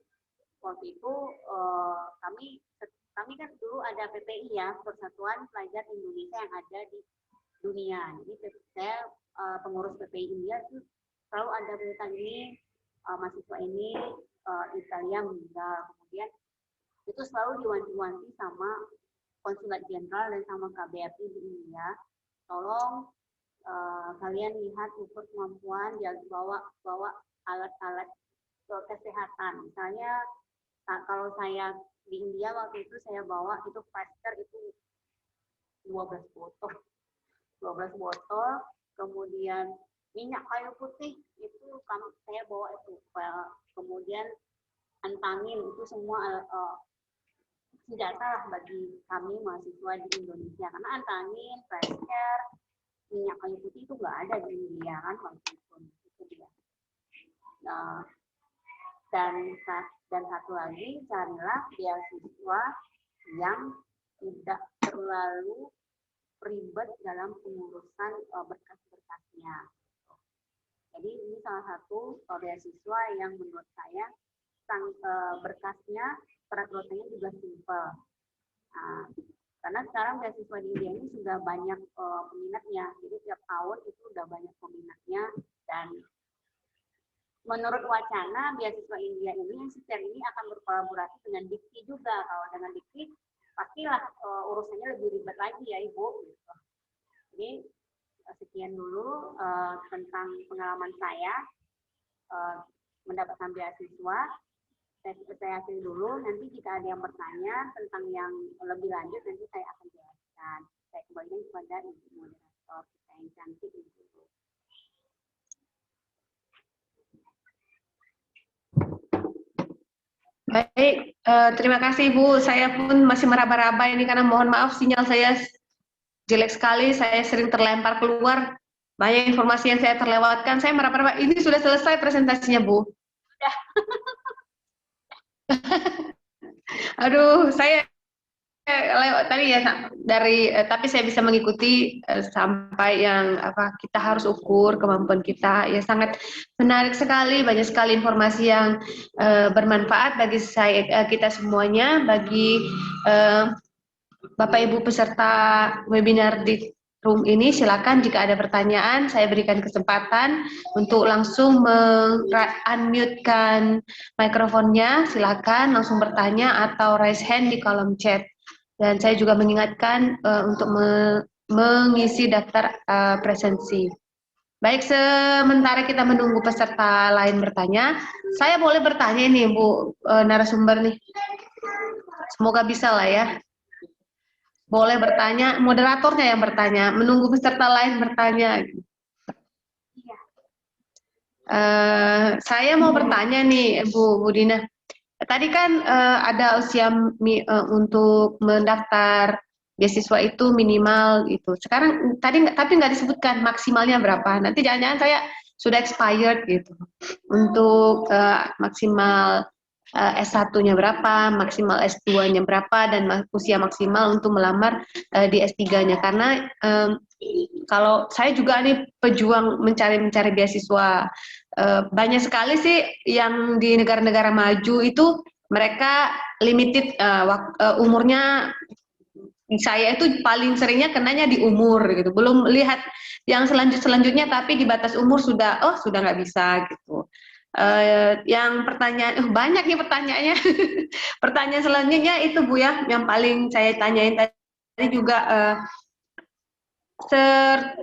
waktu itu kami kan dulu ada PPI ya, Persatuan Pelajar Indonesia yang ada di dunia. Jadi saya pengurus PPI India itu selalu ada berita ini, mahasiswa ini Italia meninggal. Kemudian itu selalu diwanti-wanti sama Konsulat Jenderal dan sama KBRI di India, tolong kalian lihat ukur kemampuan, jangan bawa alat-alat kesehatan. Misalnya kalau saya di India waktu itu saya bawa itu plaster itu 12 botol, kemudian minyak kayu putih itu saya bawa itu, kemudian antangin itu semua senjata lah bagi kami mahasiswa di Indonesia, karena antangin, plaster, minyak kayu putih itu nggak ada di India kan waktu itu dia. Nah, dan satu lagi, carilah beasiswa yang tidak terlalu ribet dalam pengurusan berkas-berkasnya. Jadi ini salah satu beasiswa yang menurut saya berkasnya, peraturannya juga simpel. Nah, karena sekarang beasiswa di India ini sudah banyak peminatnya, jadi tiap tahun itu sudah banyak peminatnya, dan menurut wacana beasiswa India ini yang setiap ini akan berkolaborasi dengan Dikti juga. Kalau dengan Dikti pastilah urusannya lebih ribet lagi ya Ibu. Gitu. Jadi sekian dulu tentang pengalaman saya mendapatkan beasiswa. Saya akhiri dulu, nanti jika ada yang bertanya tentang yang lebih lanjut nanti saya akan jelaskan. Saya kembali kepada Ibu Moderator kita yang cantik Ibu. Baik, terima kasih Ibu. Saya pun masih meraba-raba ini karena mohon maaf sinyal saya jelek sekali, saya sering terlempar keluar. Banyak informasi yang saya terlewatkan. Saya meraba-raba. Ini sudah selesai presentasinya Bu. Sudah. Aduh, saya lewat tadi ya dari tapi saya bisa mengikuti sampai yang kita harus ukur kemampuan kita. Ya sangat menarik sekali, banyak sekali informasi yang bermanfaat bagi kita semuanya, bagi Bapak Ibu peserta webinar di room ini. Silakan jika ada pertanyaan, saya berikan kesempatan untuk langsung unmute-kan mikrofonnya. Silakan langsung bertanya atau raise hand di kolom chat. Dan saya juga mengingatkan untuk mengisi daftar presensi. Baik, sementara kita menunggu peserta lain bertanya, saya boleh bertanya nih Bu narasumber nih. Semoga bisa lah ya. Boleh bertanya, moderatornya yang bertanya, menunggu peserta lain bertanya. Saya mau bertanya nih, Bu Dina. Tadi kan ada usia untuk mendaftar beasiswa itu minimal itu. Sekarang tapi nggak disebutkan maksimalnya berapa. Nanti jangan-jangan saya sudah expired gitu. Untuk maksimal S1-nya berapa, maksimal S2-nya berapa, dan usia maksimal untuk melamar di S3-nya. Karena kalau saya juga nih pejuang mencari beasiswa, banyak sekali sih yang di negara-negara maju itu mereka limited umurnya saya itu paling seringnya kenanya di umur gitu, belum lihat yang selanjutnya, tapi di batas umur sudah sudah nggak bisa gitu. Yang pertanyaan banyak nih pertanyaannya. Pertanyaan selanjutnya itu Bu ya, yang paling saya tanyain tadi juga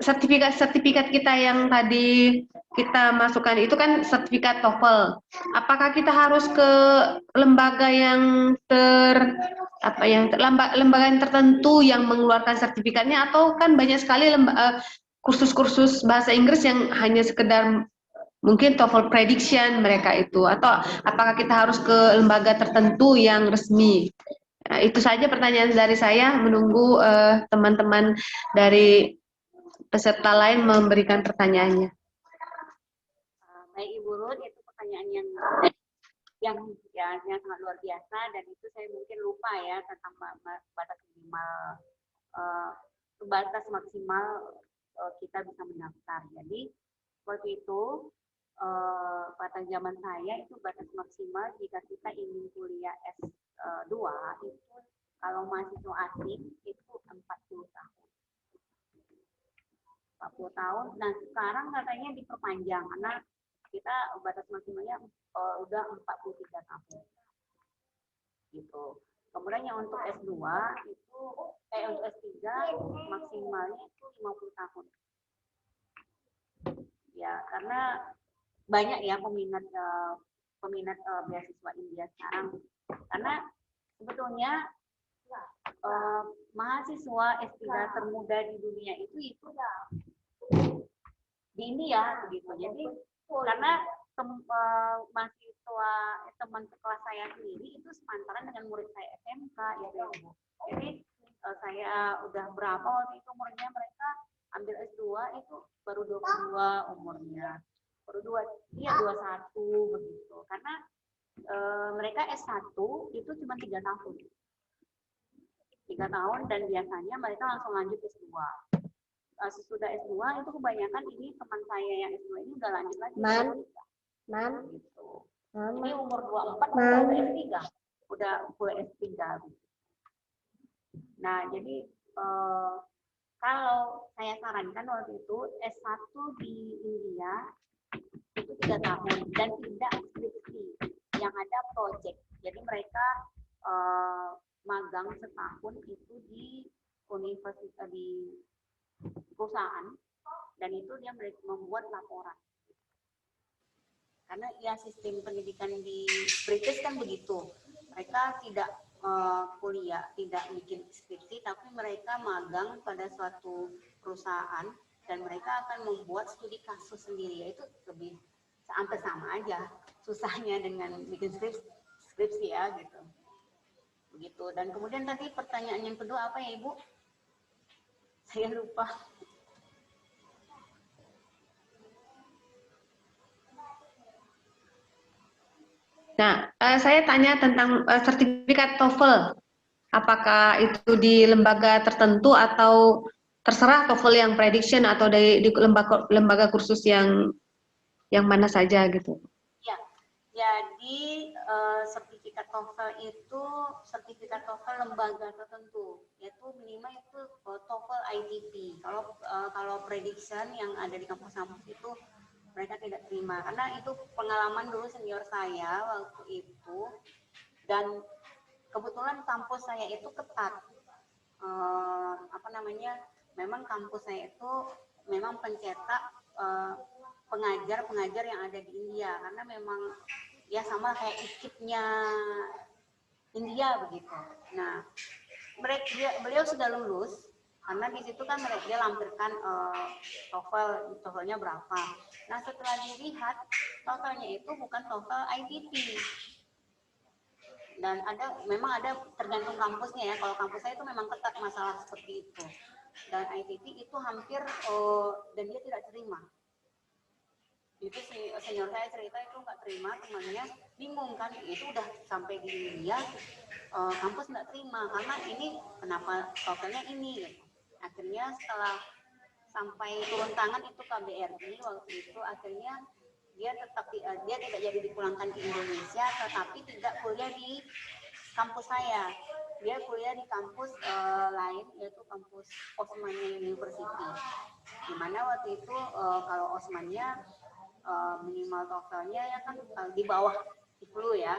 sertifikat kita yang tadi kita masukkan itu kan sertifikat TOEFL. Apakah kita harus ke lembaga yang lembaga yang tertentu yang mengeluarkan sertifikatnya, atau kan banyak sekali kursus-kursus bahasa Inggris yang hanya sekedar mungkin TOEFL prediction mereka itu, atau apakah kita harus ke lembaga tertentu yang resmi? Nah, itu saja pertanyaan dari saya, menunggu teman-teman dari peserta lain memberikan pertanyaannya. Baik Ibu Ruth, itu pertanyaan yang sangat luar biasa, dan itu saya mungkin lupa ya tentang batas maksimal kita bisa mendaftar. Jadi seperti itu, pada zaman saya itu batas maksimal jika kita ingin kuliah S2 itu kalau mahasiswa asing itu 40 tahun. 40 tahun. Nah, sekarang katanya diperpanjang karena kita batas maksimalnya udah 43 tahun. Gitu. Kemudian yang untuk S2 itu untuk S3 maksimalnya itu 50 tahun. Ya, karena banyak ya peminat beasiswa India sekarang. Karena sebetulnya mahasiswa S3 termuda di dunia itu di India begitu. Jadi karena mahasiswa teman sekelas saya sendiri itu sepantaran dengan murid saya SMK gitu. Jadi saya udah berapa waktu itu umurnya, mereka ambil S2 itu baru 22 umurnya. Baru 21 begitu. Karena mereka S1 itu cuma 3 tahun. 3 tahun, dan biasanya mereka langsung lanjut S2. Sesudah S2 itu kebanyakan ini teman saya yang S2 ini udah lanjut lagi. Gitu. Ini umur 24 udah S3. Udah mulai S3. Nah, jadi kalau saya sarankan waktu itu S1 di India itu 3 tahun dan tidak skripsi, yang ada project. Jadi mereka magang setahun itu di universitas, di perusahaan, dan itu dia membuat laporan. Karena ya sistem pendidikan di British kan begitu, mereka tidak kuliah, tidak bikin skripsi, tapi mereka magang pada suatu perusahaan dan mereka akan membuat studi kasus sendiri. Itu lebih hampir sama aja susahnya dengan bikin skripsi ya gitu. Begitu. Dan kemudian tadi pertanyaan yang kedua apa ya Ibu? Saya lupa. Nah, saya tanya tentang sertifikat TOEFL. Apakah itu di lembaga tertentu atau terserah TOEFL yang prediction atau di lembaga kursus yang mana saja gitu? Ya, jadi sertifikat TOEFL itu sertifikat TOEFL lembaga tertentu, yaitu minimal itu TOEFL ITP. Kalau prediction yang ada di kampus-kampus itu mereka tidak terima, karena itu pengalaman dulu senior saya waktu itu, dan kebetulan kampus saya itu ketat. Memang kampus saya itu memang pencetak pengajar yang ada di India, karena memang ya sama kayak IKIP-nya India begitu. Nah, beliau sudah lulus, karena di situ kan dia lampirkan TOEFL-nya berapa. Nah, setelah dilihat TOEFL-nya itu bukan TOEFL ITP. Dan memang ada tergantung kampusnya ya. Kalau kampus saya itu memang ketat masalah seperti itu. Dan ITP itu hampir dan dia tidak terima. Itu senior saya cerita itu nggak terima, temannya bingung kan, itu udah sampai di India kampus nggak terima karena ini kenapa TOEFL-nya ini gitu. Akhirnya setelah sampai turun tangan itu KBRI waktu itu, akhirnya dia tidak jadi dipulangkan ke Indonesia, tetapi tidak kuliah di kampus saya. dia kuliah di kampus lain, yaitu kampus Osmania University. Di mana waktu itu kalau Osmania minimal TOEFL-nya ya kan di bawah 10 ya.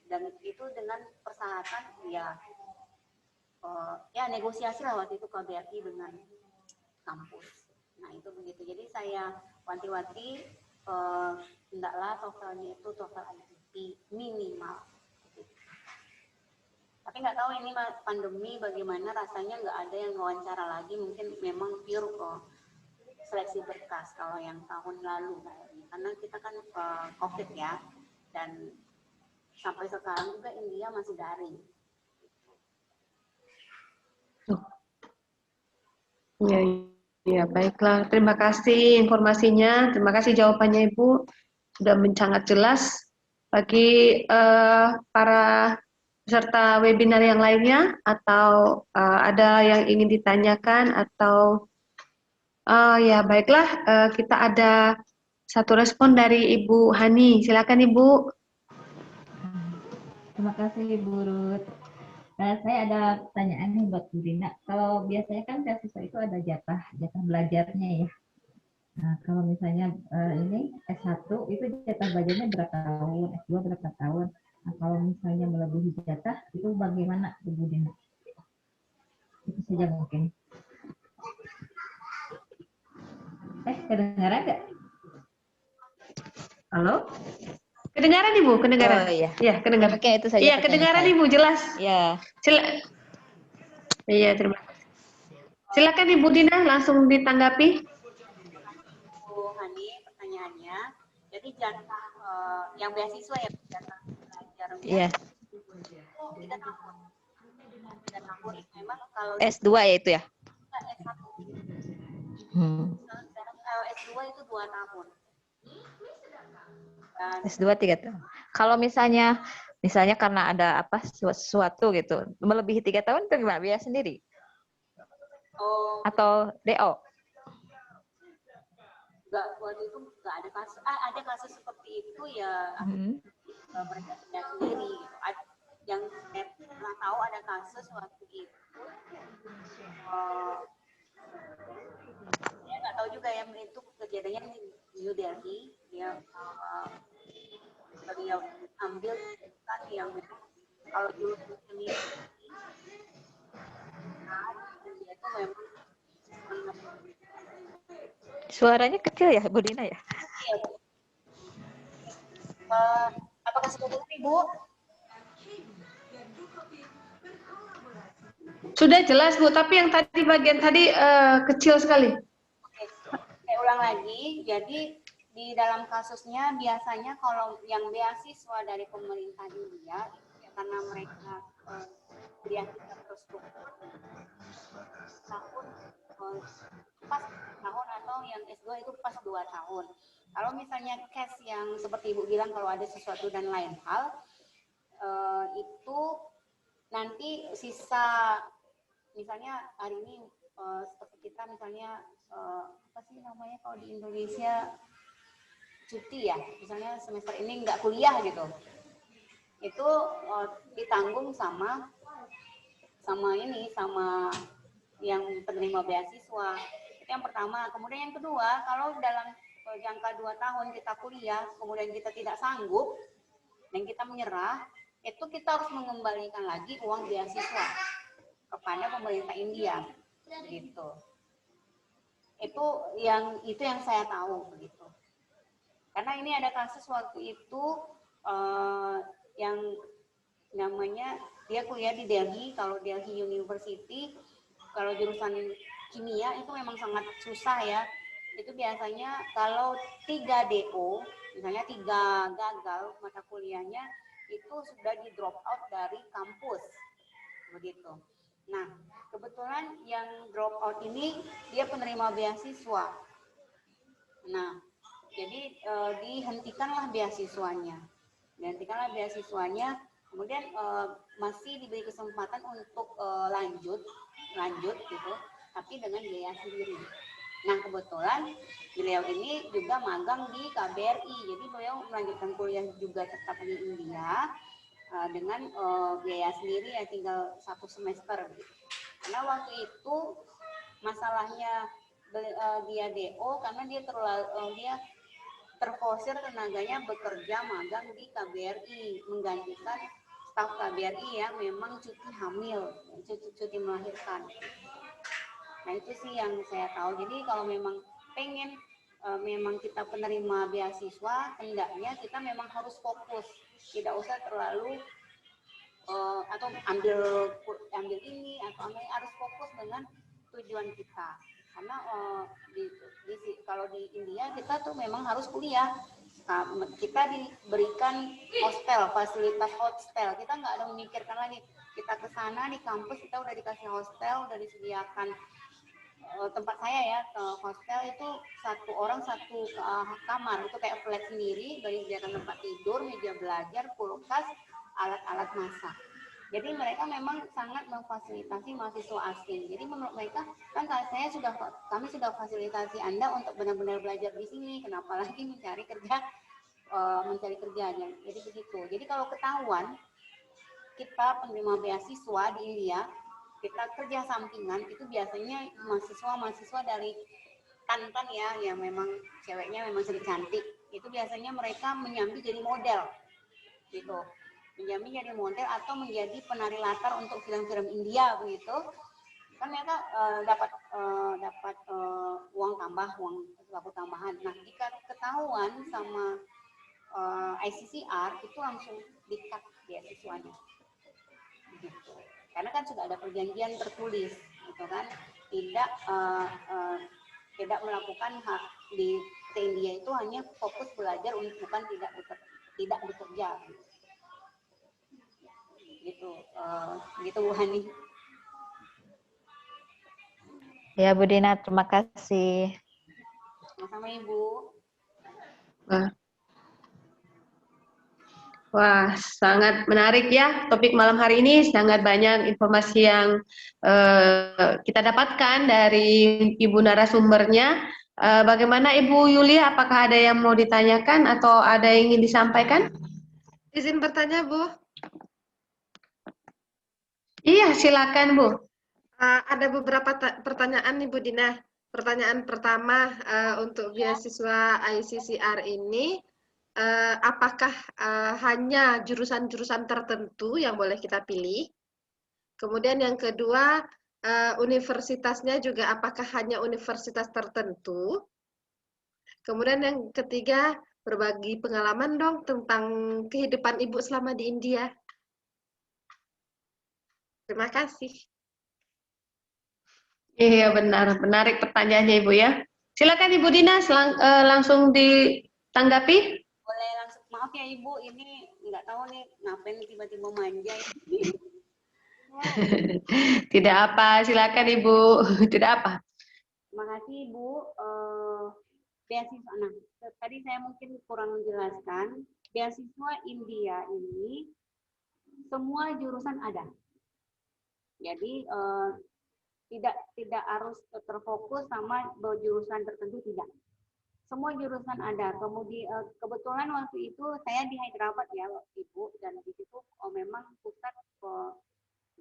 Dan itu dengan persyaratan ya negosiasi lah waktu itu KBRI dengan kampus. Nah itu begitu. Jadi saya wanti-wanti hendaklah TOEFL-nya itu TOEFL ICT minimal. Tapi nggak tahu ini pandemi bagaimana rasanya, nggak ada yang wawancara lagi, mungkin memang pure seleksi berkas kalau yang tahun lalu kayaknya. Karena kita kan COVID ya, dan sampai sekarang juga India masih daring. Ya, ya, baiklah. Terima kasih informasinya, terima kasih jawabannya Ibu. Sudah sangat jelas bagi para peserta webinar yang lainnya, atau ada yang ingin ditanyakan atau ya baiklah, kita ada satu respon dari Ibu Hani. Silakan Ibu. Terima kasih Ibu Ruth. Saya ada pertanyaan nih buat Bu Dina. Kalau biasanya kan beasiswa itu ada jatah belajarnya ya. Nah, kalau misalnya ini S1 itu jatah belajarnya berapa tahun, S2 berapa tahun. Nah, kalau misalnya melebihi jatah itu bagaimana Bu Dina? Itu saja mungkin. Kedengaran nggak? Halo? Kedengaran Ibu, kedengaran. Oh iya. Iya, kedengaran. Oke, itu saja. Iya, kedengaran Ibu, jelas. Iya. Iya, terima kasih. Silakan Ibu Dina langsung ditanggapi. Bu Hani, pertanyaannya, jadi jatah yang beasiswa ya, jatah belajar Iya. itu 3 tahun. 3 tahun. Memang kalau S2 ya itu ya? S1. S2 itu 2 tahun. Dan S2 3 tahun. Kalau misalnya karena ada apa sesuatu gitu, melebihi 3 tahun itu gimana? Biaya sendiri? Atau DO? Enggak, waktu itu enggak ada kasus. Ada kasus seperti itu ya, mereka tidak sendiri. Gitu. Yang saya pernah tahu ada kasus waktu itu. Saya nggak tahu juga ya, itu kejadiannya di New Delhi. Dia ambil kan yang kalau dulu sendiri, dia itu memang Suaranya kecil ya, Bu Dina ya? Iya, Bu. Apakah sudah dengar, Ibu? Sudah jelas Bu, tapi yang tadi bagian tadi kecil sekali. Oke, saya ulang lagi. Jadi di dalam kasusnya biasanya kalau yang beasiswa dari pemerintah India, ya karena mereka beasiswa terstruktur tahun pas tahun, atau yang S2 itu pas 2 tahun. Kalau misalnya case yang seperti Ibu bilang, kalau ada sesuatu dan lain hal, itu nanti sisa, misalnya hari ini seperti kita misalnya apa sih namanya kalau di Indonesia cuti ya, misalnya semester ini nggak kuliah gitu, itu ditanggung sama yang penerima beasiswa. Itu yang pertama. Kemudian yang kedua, kalau dalam jangka 2 tahun kita kuliah, kemudian kita tidak sanggup dan kita menyerah, itu kita harus mengembalikan lagi uang beasiswa kepada pemerintah India, gitu. Itu yang saya tahu begitu. Karena ini ada kasus waktu itu yang namanya dia kuliah di Delhi, kalau Delhi University, kalau jurusan kimia itu memang sangat susah ya. Itu biasanya kalau 3 DO, misalnya 3 gagal mata kuliahnya, itu sudah di drop out dari kampus, begitu. Nah, kebetulan yang drop out ini dia penerima beasiswa. Nah, jadi dihentikanlah beasiswanya. Kemudian masih diberi kesempatan untuk lanjut gitu, tapi dengan biaya sendiri. Nah, kebetulan beliau ini juga magang di KBRI, jadi beliau melanjutkan kuliah juga tetap di India, dengan biaya sendiri ya tinggal 1 semester gitu. Karena waktu itu masalahnya dia DO karena dia dia terforsir tenaganya bekerja magang di KBRI menggantikan staf KBRI yang memang cuti hamil, cuti melahirkan. Nah itu sih yang saya tahu. Jadi kalau memang pengen memang kita penerima beasiswa, hendaknya kita memang harus fokus, tidak usah terlalu atau ambil ini atau harus fokus dengan tujuan kita. Karena kalau di India kita tuh memang harus kuliah. Kita diberikan hostel, fasilitas hostel. Kita nggak ada memikirkan lagi. Kita ke sana di kampus kita udah dikasih hostel, udah disediakan tempat saya ya, hostel itu 1 orang 1 kamar, itu kayak flat sendiri, dari disediakan tempat tidur, meja belajar, kulkas, alat-alat masak. Jadi mereka memang sangat memfasilitasi mahasiswa asing. Jadi menurut mereka kan kami sudah fasilitasi Anda untuk benar-benar belajar di sini, kenapa lagi mencari kerjanya. Jadi begitu. Jadi kalau ketahuan kita penerima beasiswa di India, kita kerja sampingan, itu biasanya mahasiswa dari Tantan ya, yang memang ceweknya memang sedikit cantik, itu biasanya mereka menyambi jadi model gitu, menyambi jadi model atau menjadi penari latar untuk film-film India begitu kan. Mereka dapat uang tambahan. Nah jika ketahuan sama ICCR itu langsung di-cut beasiswanya gitu. Karena kan sudah ada perjanjian tertulis, gitu kan, tidak melakukan hak di India itu hanya fokus belajar, bukan tidak bekerja, gitu, gitu Bu Hani. Ya Bu Dina, terima kasih. Sama-sama Ibu. Wah, sangat menarik ya topik malam hari ini. Sangat banyak informasi yang kita dapatkan dari Ibu narasumbernya. Bagaimana Ibu Yulia? Apakah ada yang mau ditanyakan atau ada yang ingin disampaikan? Izin bertanya, Bu. Iya, silakan Bu. Ada beberapa pertanyaan nih Bu Dina. Pertanyaan pertama, untuk beasiswa ICCR ini, apakah hanya jurusan-jurusan tertentu yang boleh kita pilih? Kemudian yang kedua, universitasnya juga apakah hanya universitas tertentu? Kemudian yang ketiga, berbagi pengalaman dong tentang kehidupan Ibu selama di India. Terima kasih. Iya benar, menarik pertanyaannya Ibu ya. Silakan Ibu Dina langsung ditanggapi. Boleh langsung, maaf ya Ibu, ini nggak tahu nih ngapain tiba-tiba manja. Tidak apa, silakan Ibu. Tidak apa. Terima kasih Ibu. Beasiswa, nah tadi saya mungkin kurang menjelaskan, beasiswa India ini semua jurusan ada. Jadi tidak harus terfokus sama jurusan tertentu, tidak. Semua jurusan ada. Kemudian kebetulan waktu itu saya di Hyderabad ya Ibu, dan di situ memang pusat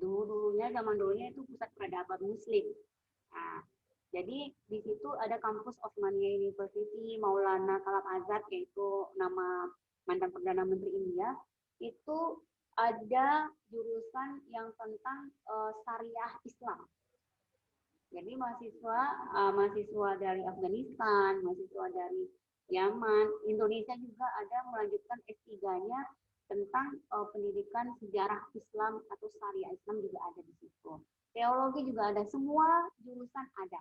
zaman dulunya itu pusat peradaban Muslim. Nah, jadi di situ ada kampus Osmania University, Maulana Kalam Azad, yaitu nama mantan Perdana Menteri India. Itu ada jurusan yang tentang syariah Islam. Jadi mahasiswa dari Afghanistan, mahasiswa dari Yaman, Indonesia juga ada melanjutkan S3-nya tentang pendidikan sejarah Islam atau syariah Islam juga ada di situ. Teologi juga ada, semua jurusan ada.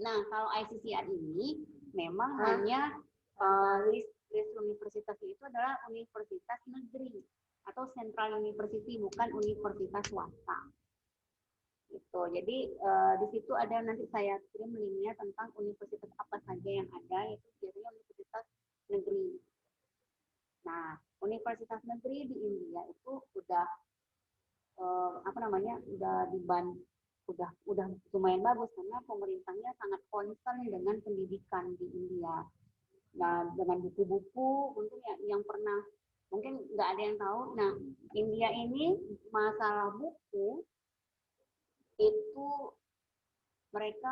Nah, kalau ICCR ini memang hanya list universitas itu adalah universitas negeri atau Central University, bukan universitas swasta. Gitu. Jadi di situ ada, nanti saya kirim linknya tentang universitas apa saja yang ada, itu biasanya universitas negeri. Nah, universitas negeri di India itu udah udah lumayan bagus karena pemerintahnya sangat concern dengan pendidikan di India. Nah, dengan buku-buku, mungkin yang pernah mungkin nggak ada yang tahu. Nah, India ini masalah buku itu mereka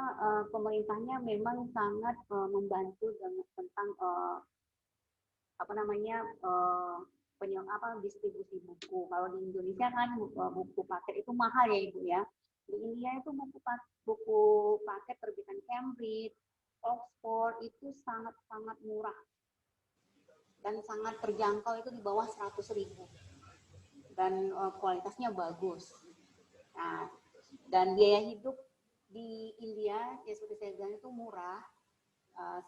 pemerintahnya memang sangat membantu tentang apa namanya distribusi buku. Kalau di Indonesia kan buku paket itu mahal ya Ibu ya. Di India itu buku paket terbitan Cambridge, Oxford itu sangat-sangat murah dan sangat terjangkau, itu di bawah 100.000 dan kualitasnya bagus. Nah, dan biaya hidup di India ya seperti saya bilang itu murah.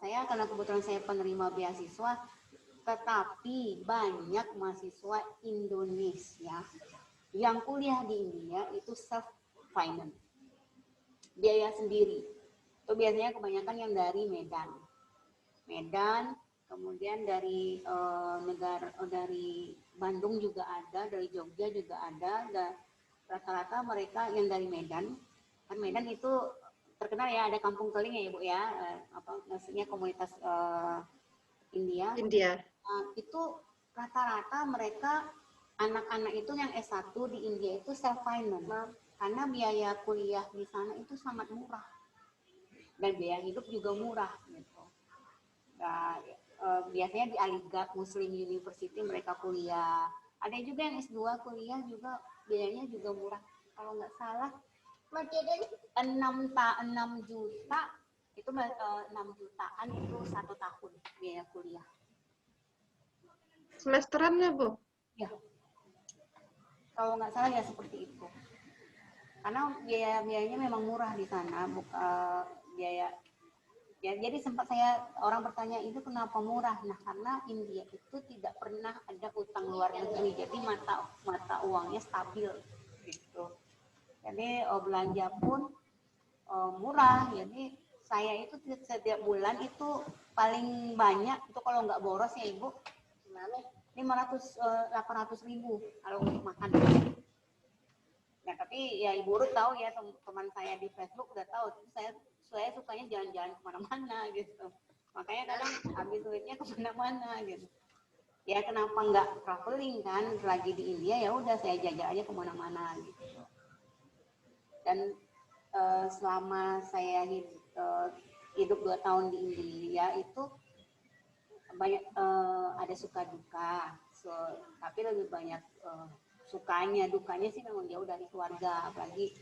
Saya karena kebetulan saya penerima beasiswa, tetapi banyak mahasiswa Indonesia yang kuliah di India itu self finance, biaya sendiri. Itu biasanya kebanyakan yang dari Medan, kemudian dari dari Bandung juga ada, dari Jogja juga ada. Dan rata-rata mereka yang dari Medan, kan Medan itu terkenal ya, ada kampung keling ya Ibu ya, maksudnya komunitas India. Itu rata-rata mereka anak-anak itu yang S1 di India itu self finance karena biaya kuliah di sana itu sangat murah dan biaya hidup juga murah gitu. Nah, biasanya di Aligarh Muslim University mereka kuliah. Ada juga yang S2 kuliah juga biayanya juga murah. Kalau nggak salah 6 juta itu 6 jutaan itu 1 tahun biaya kuliah. Semesterannya, Bu? Ya. Kalau nggak salah ya seperti itu. Karena biayanya memang murah di sana, biaya. Ya, jadi sempat orang bertanya itu kenapa murah? Nah, karena India itu tidak pernah ada utang luar negeri, jadi mata uangnya stabil gitu. Jadi belanja pun murah. Jadi saya itu setiap bulan itu paling banyak itu kalau nggak boros ya Ibu, 800.000 kalau untuk makan. Nah, tapi ya Ibu Ruth tahu ya, teman saya di Facebook udah tahu, saya sukanya jalan-jalan kemana-mana gitu. Makanya kadang habis duitnya kemana-mana gitu. Ya kenapa nggak traveling kan, lagi di India ya udah saya jajak aja kemana-mana gitu. Dan selama saya hidup 2 tahun di India itu banyak ada suka duka, tapi lebih banyak sukanya. Dukanya sih memang jauh dari keluarga, apalagi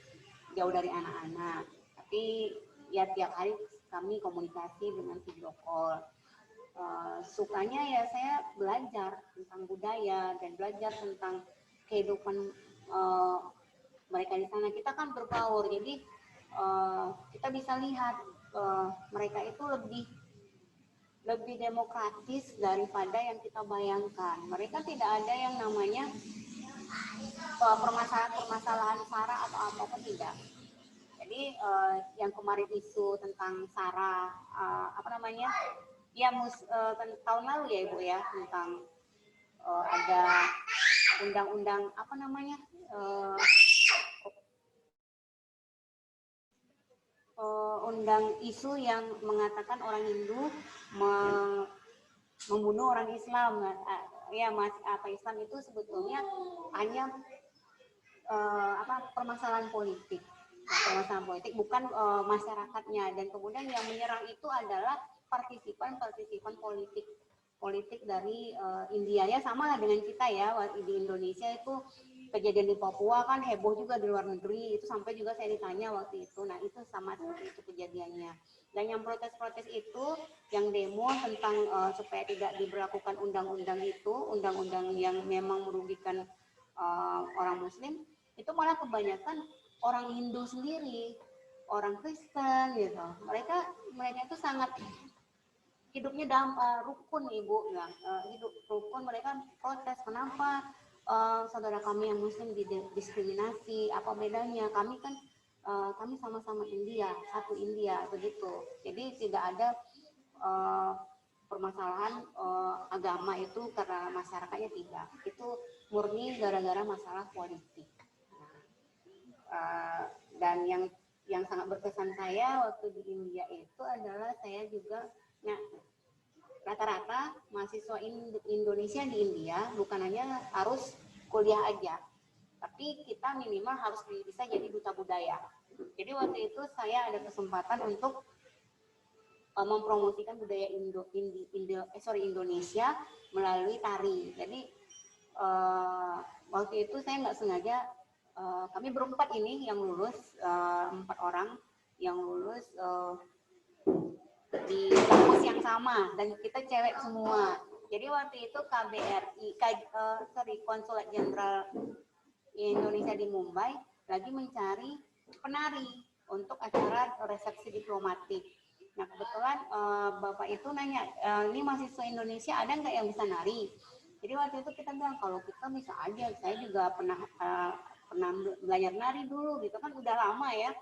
jauh dari anak-anak. Tapi ya tiap hari kami komunikasi dengan video call. Sukanya ya saya belajar tentang budaya dan belajar tentang kehidupan mereka di sana. Kita kan berbaur, jadi kita bisa lihat mereka itu lebih demokratis daripada yang kita bayangkan. Mereka tidak ada yang namanya permasalahan SARA atau apa-apa, tidak. Jadi yang kemarin isu tentang SARA tahun lalu ya Ibu ya, tentang ada undang-undang undang isu yang mengatakan orang Hindu membunuh orang Islam. Islam itu sebetulnya hanya permasalahan politik, bukan masyarakatnya. Dan kemudian yang menyerang itu adalah partisipan politik dari India ya, sama lah dengan kita ya. Di Indonesia itu kejadian di Papua kan heboh juga di luar negeri, itu sampai juga saya ditanya waktu itu. Nah itu sama seperti itu kejadiannya. Dan yang protes-protes itu, yang demo tentang supaya tidak diberlakukan undang-undang itu, undang-undang yang memang merugikan orang Muslim, itu malah kebanyakan orang Hindu sendiri, orang Kristen gitu. Mereka itu sangat hidupnya rukun Ibu, hidup rukun. Mereka protes, kenapa saudara kami yang Muslim didiskriminasi, apa bedanya? Kami kan kami sama-sama India, satu India begitu. Jadi tidak ada permasalahan agama itu karena masyarakatnya, tidak. Itu murni gara-gara masalah politik. Dan yang sangat berkesan saya waktu di India itu adalah saya juga rata-rata mahasiswa Indonesia di India bukan hanya harus kuliah aja, tapi kita minimal harus bisa jadi duta budaya. Jadi waktu itu saya ada kesempatan untuk mempromosikan budaya Indonesia melalui tari. Jadi waktu itu saya nggak sengaja, kami berempat ini yang lulus, 4 orang yang lulus di kampus yang sama, dan kita cewek semua. Jadi waktu itu Konsulat Jenderal Indonesia di Mumbai lagi mencari penari untuk acara resepsi diplomatik. Nah kebetulan Bapak itu nanya, ini mahasiswa Indonesia ada nggak yang bisa nari? Jadi waktu itu kita bilang kalau kita bisa aja, saya juga pernah belajar nari dulu gitu kan, udah lama ya.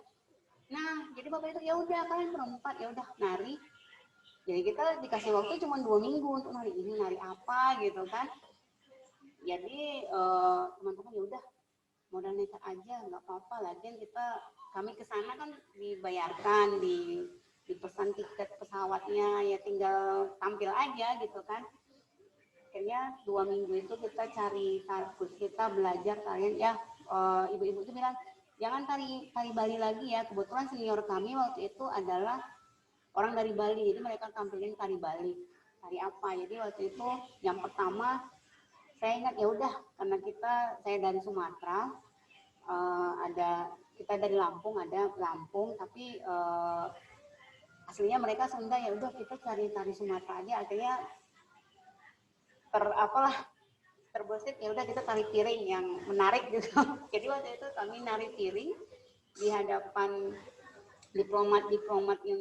Nah jadi Bapak itu ya udah kalian berempat ya udah nari. Jadi kita dikasih waktu cuma 2 minggu untuk nari ini, nari apa gitu kan. Jadi teman-teman ya udah modal nekat aja, nggak apa-apa. Lagian kami ke sana kan dibayarkan, dipesan tiket pesawatnya, ya tinggal tampil aja gitu kan. Akhirnya 2 minggu itu kita cari tarkus, kita belajar tarian ya. Ibu-ibu itu bilang jangan tari Bali lagi ya. Kebetulan senior kami waktu itu adalah orang dari Bali, jadi mereka tampilin tari Bali. Tari apa? Jadi waktu itu yang pertama saya ingat ya udah, karena saya dari Sumatera, kita dari Lampung, tapi aslinya mereka Sunda, ya udah kita cari tari Sumatera aja. Akhirnya terbesit ya udah kita tari piring yang menarik gitu. Jadi waktu itu kami nari piring di hadapan diplomat yang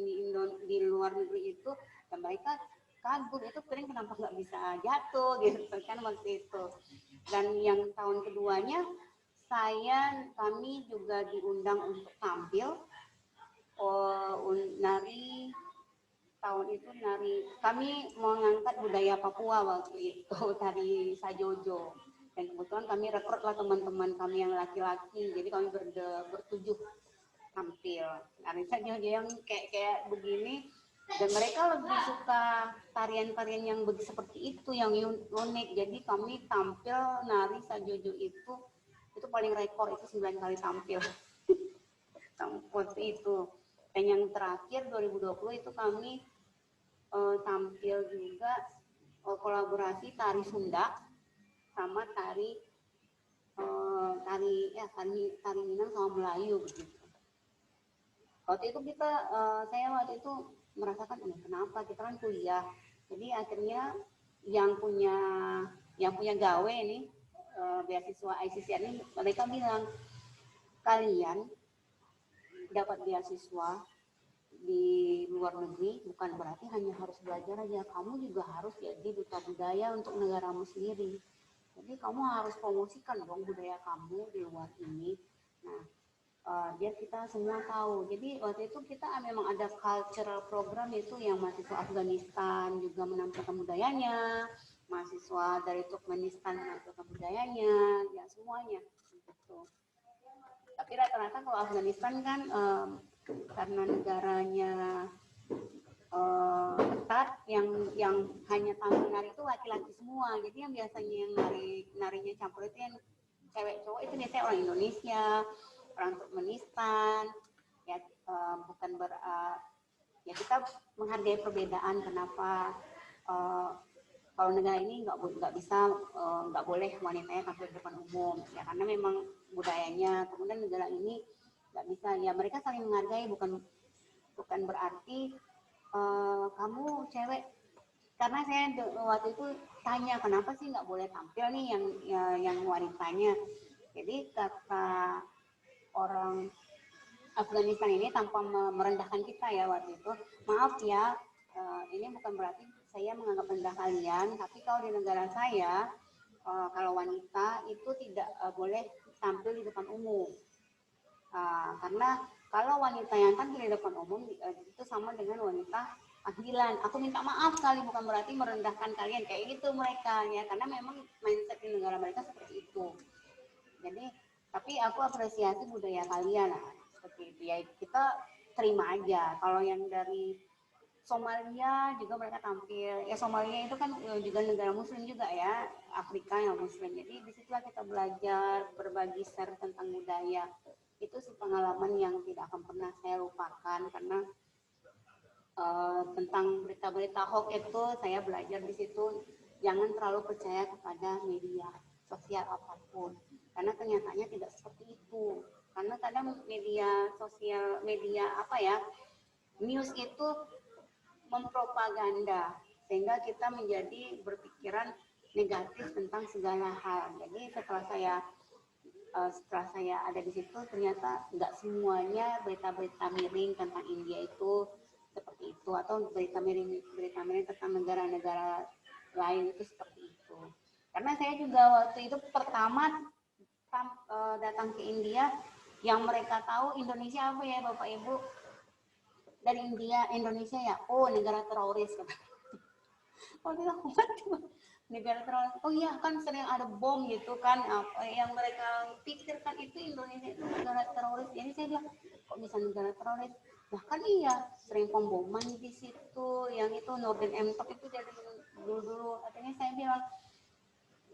di luar negeri itu, dan mereka kagum itu piring kenapa nggak bisa jatuh gitu kan waktu itu. Dan yang tahun keduanya kami juga diundang untuk tampil nari. Tahun itu kami mengangkat budaya Papua waktu itu, tari Sajojo. Dan kebetulan kami rekrutlah teman-teman kami yang laki-laki, jadi kami bertujuh tampil nari Sajojo yang kayak begini. Dan mereka lebih suka tarian-tarian yang seperti itu, yang unik. Jadi kami tampil nari Sajojo itu paling rekor, itu 9 kali tampil waktu itu. Dan yang terakhir 2020 itu kami tampil juga kolaborasi tari Sunda sama tari Minang sama Melayu begitu. Waktu itu saya waktu itu merasakan kenapa kita kan kuliah. Jadi akhirnya yang punya gawe nih, beasiswa ICCR ini, mereka bilang kalian dapat beasiswa di luar negeri bukan berarti hanya harus belajar aja, kamu juga harus jadi duta budaya untuk negaramu sendiri. Jadi kamu harus promosikan dong budaya kamu di luar ini. Nah, biar kita semua tahu. Jadi waktu itu kita memang ada cultural program itu yang mahasiswa Afghanistan juga menampilkan budayanya, mahasiswa dari Turkmenistan menampilkan budayanya, ya semuanya gitu. Tapi rata-rata kalau Afghanistan kan karena negaranya ketat, yang hanya tampil nari itu laki-laki semua. Jadi yang biasanya yang narinya campur itu yang cewek cowok itu biasanya orang Indonesia, orang Turkmenistan. Ya bukan ya kita menghargai perbedaan. Kenapa kalau negara ini nggak boleh wanitanya tampil di depan umum, ya karena memang budayanya. Kemudian negara ini nggak bisa, ya mereka saling menghargai, bukan berarti kamu cewek. Karena saya waktu itu tanya kenapa sih nggak boleh tampil nih yang wanitanya. Jadi kata orang Afghanistan ini tanpa merendahkan kita ya waktu itu, maaf ya, ini bukan berarti saya menganggap rendah kalian, tapi kalau di negara saya kalau wanita itu tidak boleh tampil di depan umum. Karena kalau wanita yang tampil di depan umum itu sama dengan wanita panggilan. Aku minta maaf sekali, bukan berarti merendahkan kalian kayak gitu mereka ya, karena memang mindset di negara mereka seperti itu. Jadi tapi aku apresiasi budaya kalian seperti itu ya, kita terima aja. Kalau yang dari Somalia juga mereka tampil. Ya Somalia itu kan juga negara muslim juga ya, Afrika yang muslim. Jadi disitulah kita belajar, berbagi share tentang budaya. Itu sih pengalaman yang tidak akan pernah saya lupakan, karena tentang berita-berita hoax itu saya belajar di situ. Jangan terlalu percaya kepada media sosial apapun, karena kenyataannya tidak seperti itu. Karena kadang media sosial, media apa ya, news itu mempropaganda sehingga kita menjadi berpikiran negatif tentang segala hal. Jadi setelah saya ada di situ, ternyata nggak semuanya berita-berita miring tentang India itu seperti itu, atau berita miring tentang negara-negara lain itu seperti itu. Karena saya juga waktu itu pertama datang ke India, yang mereka tahu Indonesia apa ya Bapak Ibu? Dari Indonesia ya, oh negara teroris. Oh negara teroris, oh iya kan sering ada bom gitu kan, apa yang mereka pikirkan itu Indonesia itu negara teroris. Jadi saya bilang, kok bisa negara teroris? Bahkan iya, sering pemboman di situ, yang itu Nurdin M-Top itu dari dulu. Artinya saya bilang,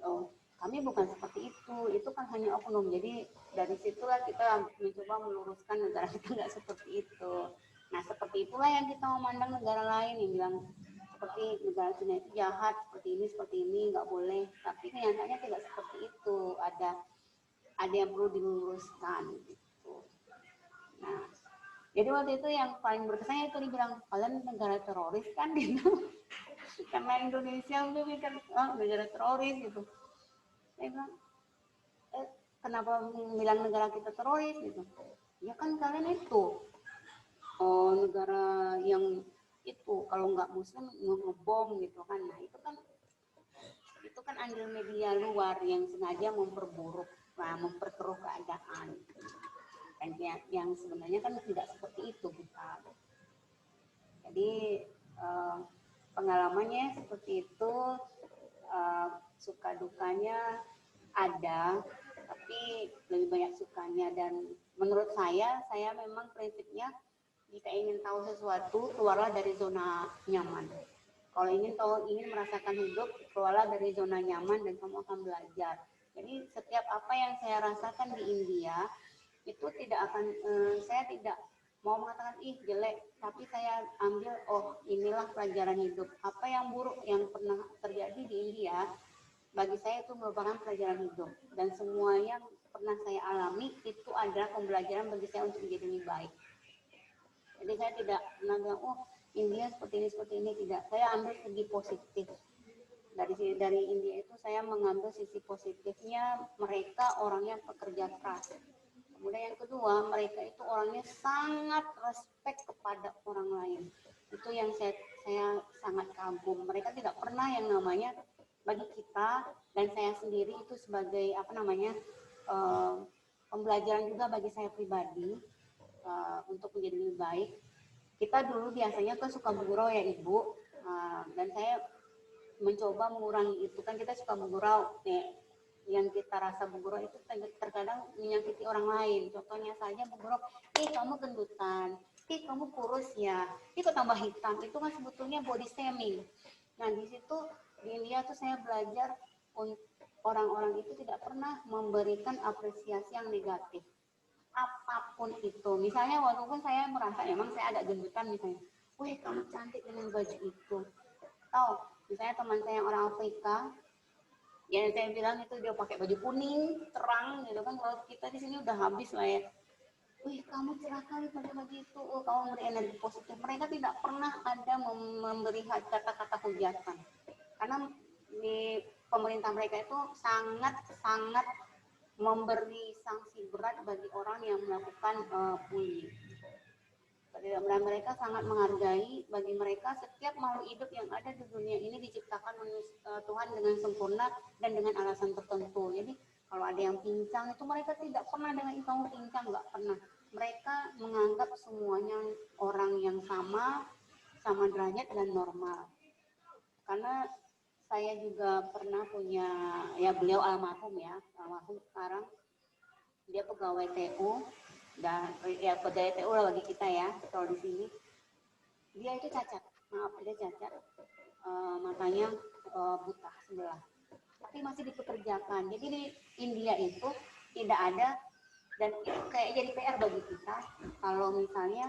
oh kami bukan seperti itu kan hanya oknum. Jadi dari situlah kita mencoba meluruskan negara kita nggak seperti itu. Nah seperti itulah yang kita memandang negara lain yang bilang seperti negara Cina itu jahat, seperti ini nggak boleh. Tapi kenyataannya tidak seperti itu. Ada yang perlu diluruskan gitu. Nah jadi waktu itu yang paling berkesan itu dibilang, kalian negara teroris kan gitu. Karena Indonesia udah mikir negara teroris gitu. Saya bilang, kenapa bilang negara kita teroris gitu? Ya kan kalian itu negara yang itu kalau nggak muslim ngebom gitu kan. Nah itu kan andil media luar yang sengaja memperkeruh keadaan. Dan yang sebenarnya kan tidak seperti itu kita. Jadi pengalamannya seperti itu, suka dukanya ada, tapi lebih banyak sukanya. Dan menurut saya memang prinsipnya, jika ingin tahu sesuatu, keluarlah dari zona nyaman. Kalau ingin merasakan hidup, keluarlah dari zona nyaman dan kamu akan belajar. Jadi setiap apa yang saya rasakan di India itu saya tidak mau mengatakan ih jelek, tapi saya ambil inilah pelajaran hidup. Apa yang buruk yang pernah terjadi di India, bagi saya itu merupakan pelajaran hidup, dan semua yang pernah saya alami itu adalah pembelajaran bagi saya untuk menjadi lebih baik. Jadi saya tidak pernah bilang India seperti ini, tidak. Saya ambil segi positif. Dari India itu saya mengambil sisi positifnya, mereka orangnya pekerja keras. Kemudian yang kedua, mereka itu orangnya sangat respect kepada orang lain. Itu yang saya sangat kagum. Mereka tidak pernah yang namanya, bagi kita dan saya sendiri itu sebagai pembelajaran juga bagi saya pribadi, untuk menjadi lebih baik. Kita dulu biasanya tuh suka bergurau ya Ibu, dan saya mencoba mengurangi itu. Kan kita suka bergurau, yang kita rasa bergurau itu terkadang menyakiti orang lain. Contohnya saja bergurau, kamu gendutan, kamu kurus ya, kok tambah hitam. Itu kan sebetulnya body shaming. Nah di situ di India tuh saya belajar orang-orang itu tidak pernah memberikan apresiasi yang negatif. Apapun itu, misalnya walaupun saya merasa memang saya agak gendutan misalnya, kamu cantik dengan baju itu. Atau misalnya teman saya yang orang Afrika, ya saya bilang itu dia pakai baju kuning terang gitu kan, kalau kita di sini udah habis lah ya. Kamu cerah kali pakai baju itu, kamu memberi energi positif. Mereka tidak pernah ada memberi kata-kata hujatan, karena di pemerintah mereka itu sangat memberi sanksi berat bagi orang yang melakukan bullying. Mereka sangat menghargai, bagi mereka setiap makhluk hidup yang ada di dunia ini diciptakan Tuhan dengan sempurna dan dengan alasan tertentu. Jadi kalau ada yang pincang itu mereka tidak pernah dengan kamu pincang, nggak pernah. Mereka menganggap semuanya orang yang sama derajat dan normal. Karena saya juga pernah punya, ya beliau almarhum sekarang, dia pegawai TU, dan ya pegawai TU lah bagi kita ya, kalau di sini dia itu cacat. maaf dia cacat, matanya buta sebelah, tapi masih dipekerjakan. Jadi di India itu tidak ada, dan itu kayak jadi PR bagi kita kalau misalnya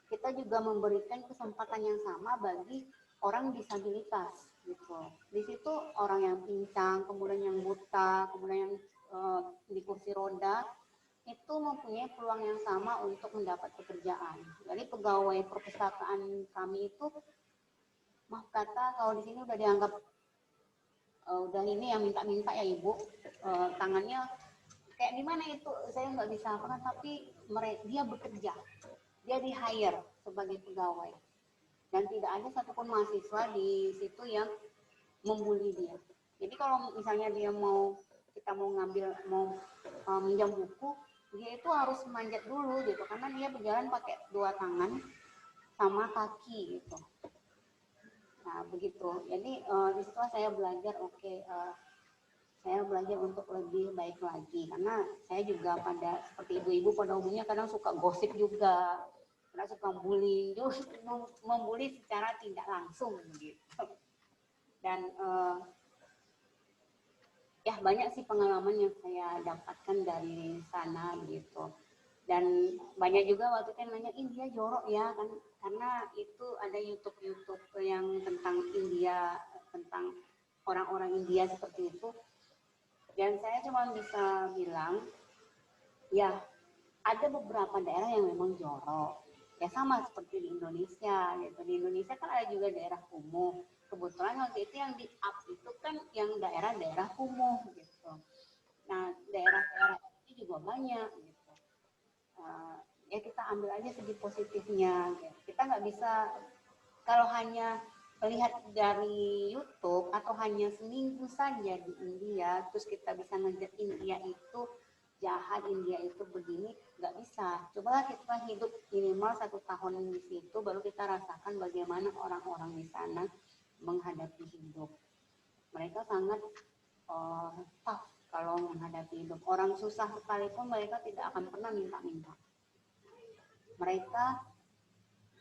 kita juga memberikan kesempatan yang sama bagi orang disabilitas gitu. Di situ orang yang pincang, kemudian yang buta, kemudian yang di kursi roda itu mempunyai peluang yang sama untuk mendapat pekerjaan. Jadi pegawai perpustakaan kami itu, maaf kata kalau di sini udah dianggap udah ini yang minta-minta ya Ibu, tangannya kayak gimana itu saya nggak bisa apakan, tapi dia bekerja, dia di hire sebagai pegawai, dan tidak ada satupun mahasiswa di situ yang membuli dia. Jadi kalau misalnya kita mau ngambil, mau minjam buku, dia itu harus manjat dulu gitu, karena dia berjalan pakai dua tangan sama kaki gitu. Nah begitu. Jadi di situ saya belajar, saya belajar untuk lebih baik lagi, karena saya juga seperti ibu-ibu pada umumnya kadang suka gosip juga, kadang suka bullying, membuli secara tidak langsung gitu. Dan ya banyak sih pengalaman yang saya dapatkan dari sana gitu. Dan banyak juga waktu itu yang nanya, India jorok ya kan, karena itu ada YouTube yang tentang India, tentang orang-orang India seperti itu. Dan saya cuma bisa bilang, ya ada beberapa daerah yang memang jorok. Ya sama seperti di Indonesia gitu. Di Indonesia kan ada juga daerah kumuh. Kebetulan waktu itu yang di up itu kan yang daerah-daerah kumuh gitu. Nah daerah-daerah ini juga banyak gitu. Ya kita ambil aja segi positifnya. Gitu. Kita nggak bisa kalau hanya melihat dari YouTube atau hanya seminggu saja di India, terus kita bisa ngelihat India itu jahat, India itu begini, nggak bisa. Cobalah kita hidup minimal 1 tahun di situ, baru kita rasakan bagaimana orang-orang di sana menghadapi hidup. Mereka sangat tough kalau menghadapi hidup. Orang susah sekalipun mereka tidak akan pernah minta-minta. Mereka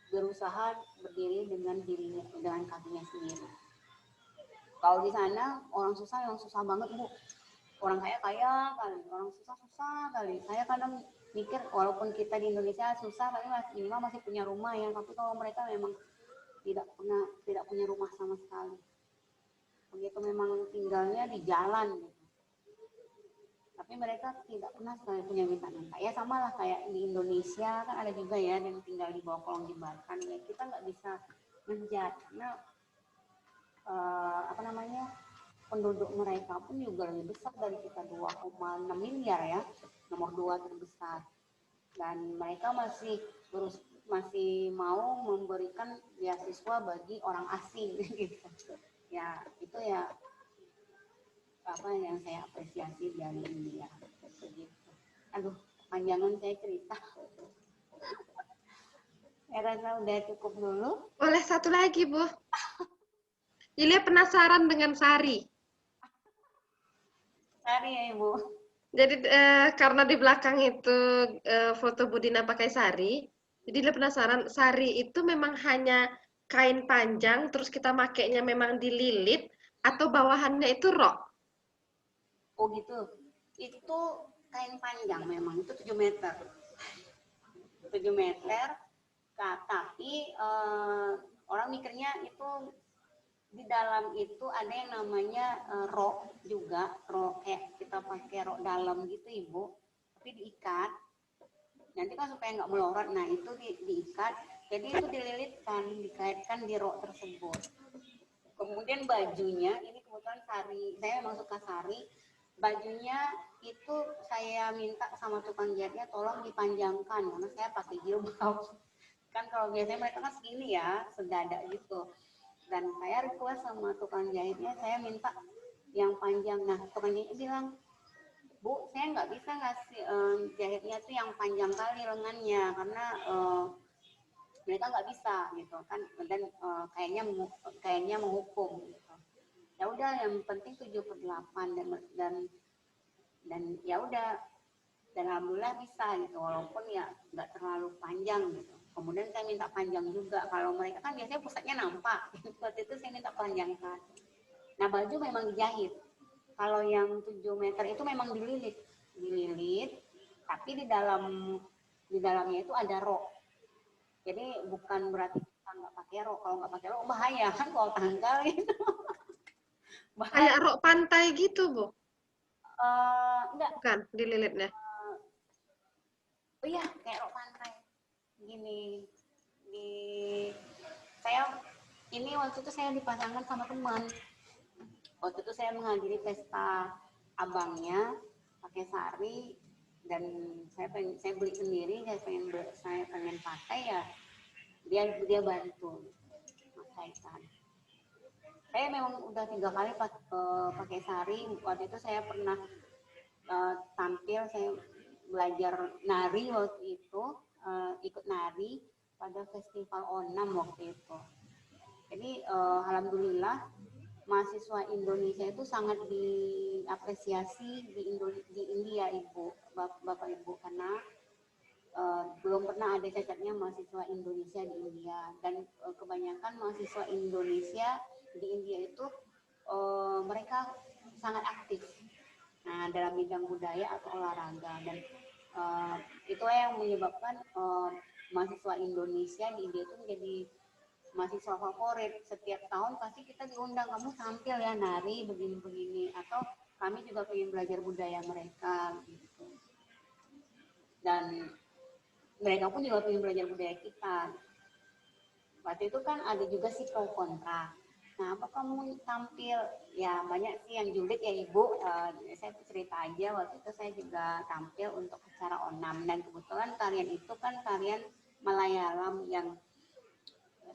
berusaha berdiri dengan kakinya sendiri. Kalau di sana orang susah yang susah banget Bu, orang kaya kali, orang susah kali. Saya kadang mikir walaupun kita di Indonesia susah, tapi minimal masih punya rumah ya. Tapi kalau mereka memang tidak punya rumah sama sekali. Begitu memang tinggalnya di jalan gitu. Tapi mereka tidak pernah sekali punya minta-minta. Ya sama lah kayak di Indonesia kan ada juga ya yang tinggal di bawah kolong jembatan. Ya kita nggak bisa menjudge karena penduduk mereka pun juga lebih besar dari kita, 2,6 miliar ya, nomor 2 terbesar. Dan mereka masih mau memberikan beasiswa bagi orang asing gitu. Ya itu ya apa yang saya apresiasi dari India. Begitu. Aduh, panjangan saya cerita. Saya rasa udah cukup dulu. Boleh satu lagi, Bu. Yulia penasaran dengan sari. Sari ya, Ibu. Jadi karena di belakang itu foto Budina pakai sari, jadi Yulia penasaran, sari itu memang hanya kain panjang, terus kita makainya memang dililit, atau bawahannya itu rok? Oh gitu. Itu kain panjang memang, itu 7 meter. 7 meter, tapi orang mikirnya itu di dalam itu ada yang namanya rok juga, rok kayak kita pakai rok dalam gitu Ibu, tapi diikat. Nanti kan supaya nggak melorot, nah itu diikat, jadi itu dililitkan, dikaitkan di rok tersebut. Kemudian bajunya, ini kebetulan sari, saya memang suka sari. Bajunya itu saya minta sama tukang jahitnya tolong dipanjangkan karena saya pakai jilbab. Kan kalau biasanya mereka kan segini ya, sedada gitu. Dan saya request sama tukang jahitnya, saya minta yang panjang. Nah, tukang jahitnya bilang, Bu, saya nggak bisa ngasih jahitnya tuh yang panjang kali lengannya karena mereka nggak bisa gitu kan, dan kayaknya menghukum gitu. Ya udah, yang penting 7/8 dan ya udah, dan alhamdulillah bisa gitu, walaupun ya nggak terlalu panjang gitu. Kemudian saya minta panjang juga. Kalau mereka kan biasanya pusatnya nampak. Waktu itu saya minta panjangkan. Nah, baju memang dijahit. Kalau yang 7 meter itu memang dililit, tapi di dalamnya itu ada rok. Jadi bukan berarti kita nggak pakai rok. Kalau nggak pakai rok bahaya kan kalau tanggal itu. Kayak rok pantai gitu, Bu? Enggak. Bukan, dililitnya. Oh iya, kayak rok pantai. Gini, ini waktu itu saya dipasangkan sama teman. Waktu itu saya menghadiri pesta abangnya pakai sari, dan saya beli sendiri, saya pengen pakai ya, dia bantu pakaikan. Saya memang udah 3 kali pakai sari. Waktu itu saya pernah tampil, saya belajar nari waktu itu, ikut nari pada festival Onam waktu itu. Jadi alhamdulillah mahasiswa Indonesia itu sangat diapresiasi di India, Bapak Ibu, karena belum pernah ada cacatnya mahasiswa Indonesia di India, dan kebanyakan mahasiswa Indonesia di India itu mereka sangat aktif dalam bidang budaya atau olahraga, dan itulah yang menyebabkan mahasiswa Indonesia di India itu menjadi mahasiswa favorit. Setiap tahun pasti kita diundang, kamu tampil ya nari begini-begini, atau kami juga pengen belajar budaya mereka gitu. Dan mereka pun juga pengen belajar budaya kita. Waktu itu kan ada juga sih pro kontra. Nah, apa kamu tampil? Ya banyak sih yang julid ya Ibu. Saya cerita aja, waktu itu saya juga tampil untuk acara Onam, dan kebetulan tarian itu kan tarian Malayalam yang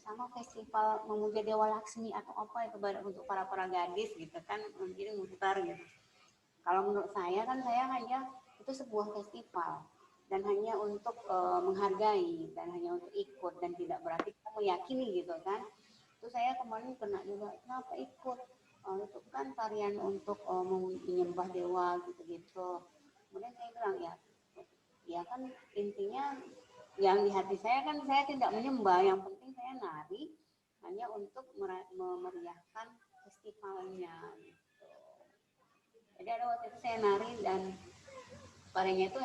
sama festival memuja Dewa Laksmi atau apa itu untuk para gadis gitu kan, jadi muter gitu. Kalau menurut saya kan, saya hanya itu sebuah festival dan hanya untuk menghargai dan hanya untuk ikut, dan tidak berarti kita meyakini gitu kan. Itu saya kemarin pernah juga, kenapa ikut? Itu kan tarian untuk menyembah dewa gitu-gitu. Kemudian saya bilang ya kan intinya yang di hati saya kan, saya tidak menyembah, yang penting saya nari hanya untuk memeriahkan festivalnya gitu. Jadi ada waktu itu saya nari, dan tariannya itu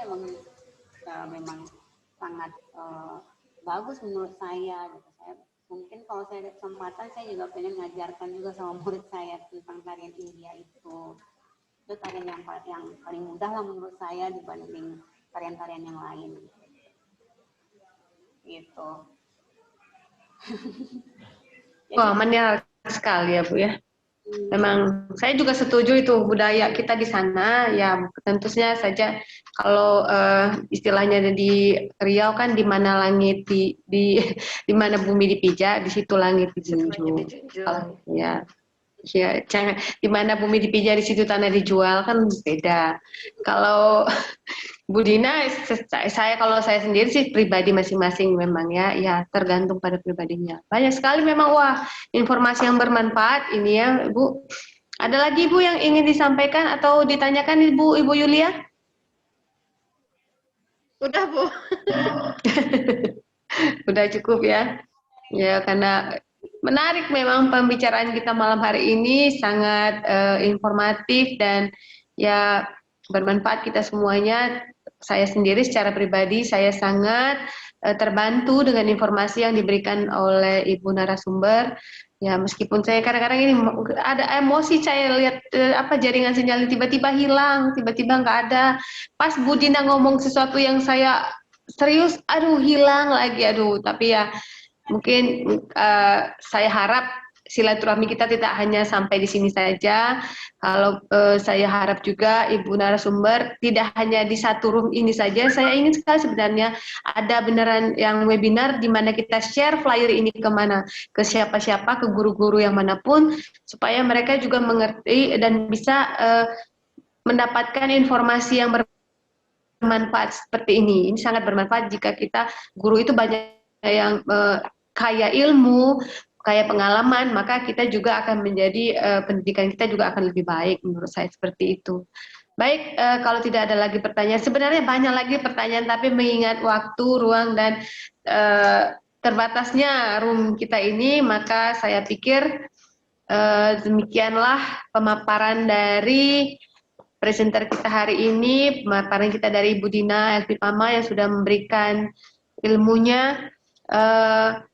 memang sangat bagus menurut saya gitu. Saya mungkin kalau saya ada kesempatan, saya juga pengen ngajarkan juga sama murid saya tentang tarian India itu. Itu tarian yang paling mudah lah menurut saya dibanding tarian-tarian yang lain gitu. Wah, menarik sekali ya Bu ya. Memang saya juga setuju itu, budaya kita di sana ya tentunya saja kalau istilahnya di Riau kan, di mana langit di mana bumi dipijak, di situ langit dijunjung. Ya. Ya, di mana bumi dipijak di situ tanah dijual, kan beda. Kalau Bu Dina, kalau saya sendiri sih pribadi masing-masing memang ya tergantung pada pribadinya. Banyak sekali memang informasi yang bermanfaat ini ya Bu. Ada lagi Bu yang ingin disampaikan atau ditanyakan Ibu Yulia? Udah Bu. Udah cukup ya. Ya, karena menarik memang pembicaraan kita malam hari ini, sangat informatif dan ya bermanfaat kita semuanya. Saya sendiri secara pribadi saya sangat terbantu dengan informasi yang diberikan oleh Ibu narasumber. Ya, meskipun saya kadang-kadang ini ada emosi, saya lihat jaringan sinyal tiba-tiba hilang, tiba-tiba nggak ada. Pas Bu Dina ngomong sesuatu yang saya serius, aduh hilang lagi, aduh. Tapi ya mungkin saya harap silaturahmi kita tidak hanya sampai di sini saja. Kalau saya harap juga Ibu narasumber tidak hanya di satu room ini saja. Saya ingin sekali sebenarnya ada beneran yang webinar di mana kita share flyer ini kemana, ke siapa-siapa, ke guru-guru yang manapun, supaya mereka juga mengerti dan bisa mendapatkan informasi yang bermanfaat seperti ini. Ini sangat bermanfaat jika kita guru itu banyak yang kaya ilmu, kaya pengalaman, maka kita juga akan menjadi pendidikan kita juga akan lebih baik, menurut saya seperti itu. Baik, kalau tidak ada lagi pertanyaan, sebenarnya banyak lagi pertanyaan, tapi mengingat waktu, ruang, dan terbatasnya room kita ini, maka saya pikir demikianlah pemaparan dari presenter kita hari ini, pemaparan kita dari Ibu Dina Elvipama yang sudah memberikan ilmunya.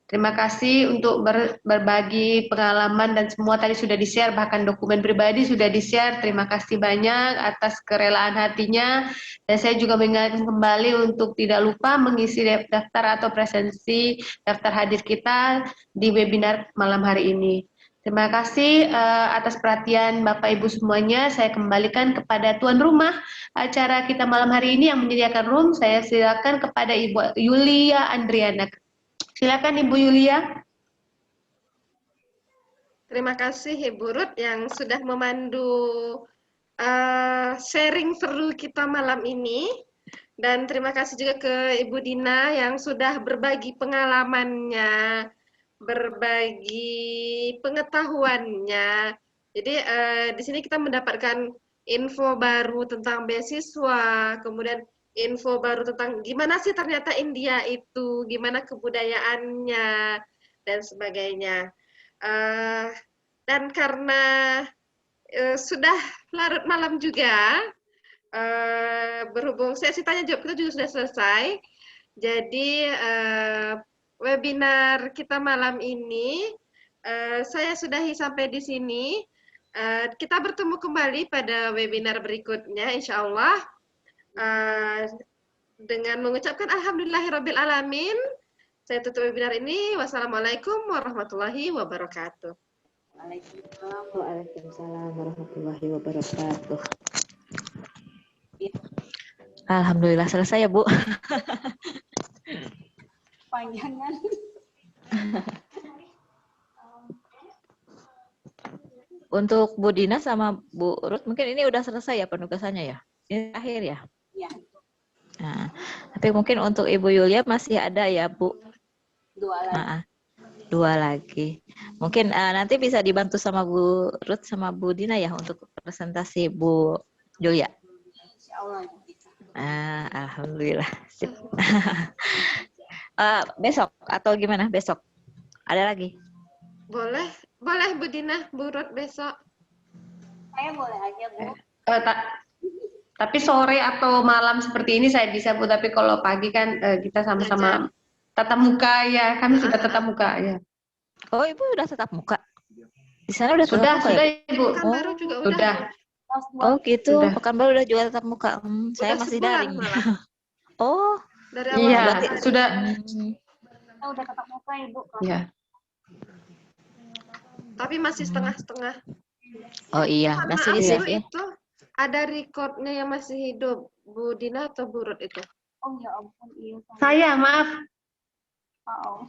Terima kasih untuk berbagi pengalaman dan semua tadi sudah di-share, bahkan dokumen pribadi sudah di-share. Terima kasih banyak atas kerelaan hatinya. Dan saya juga mengingatkan kembali untuk tidak lupa mengisi daftar atau presensi daftar hadir kita di webinar malam hari ini. Terima kasih atas perhatian Bapak Ibu semuanya. Saya kembalikan kepada tuan rumah acara kita malam hari ini yang menyediakan room. Saya silakan kepada Ibu Yulia Andriana. Silakan Ibu Yulia. Terima kasih Ibu Ruth yang sudah memandu sharing seru kita malam ini. Dan terima kasih juga ke Ibu Dina yang sudah berbagi pengalamannya, berbagi pengetahuannya. Jadi di sini kita mendapatkan info baru tentang beasiswa, kemudian info baru tentang gimana sih ternyata India itu, gimana kebudayaannya, dan sebagainya. Dan karena sudah larut malam juga, berhubung sesi tanya jawab kita juga sudah selesai, jadi webinar kita malam ini saya sudahi sampai di sini. Kita bertemu kembali pada webinar berikutnya, insya Allah. Dengan mengucapkan Alhamdulillahirabbil alamin, saya tutup webinar ini. Wassalamualaikum warahmatullahi wabarakatuh. Waalaikumsalam warahmatullahi wabarakatuh. Alhamdulillah selesai ya, Bu. Panjangan. Untuk Bu Dina sama Bu Ruth, mungkin ini udah selesai ya penugasannya ya? Ini akhir ya? Iya. Nah, tapi mungkin untuk Ibu Yulia masih ada ya, Bu? 2 lagi. 2 lagi. Mungkin nanti bisa dibantu sama Bu Ruth sama Bu Dina ya untuk presentasi Bu Yulia. Insya Allah bisa. Alhamdulillah. Sip. Besok atau gimana? Besok ada lagi? Boleh Bu Dina, Bu Ruth besok. Saya boleh aja, Bu. Tapi sore atau malam seperti ini saya bisa, Bu. Tapi kalau pagi kan kita sama-sama tatap muka ya. Kami sudah tatap muka ya. Oh, Ibu udah tatap muka? Di sana udah tatap muka sudah ya? Ibu. Pekanbaru juga Sudah. Oh gitu, Sudah. Pekanbaru udah juga tatap muka. Saya masih daring. Oh. Dari awal Iya, berarti. sudah. Kita udah tatap muka, Ibu. Iya. Tapi masih setengah-setengah. Oh iya, masih di save ya. Itu ada recordnya yang masih hidup, Bu Dina atau Bu Ruth itu? Oh ya ampun, iya. Saya, maaf. Oh.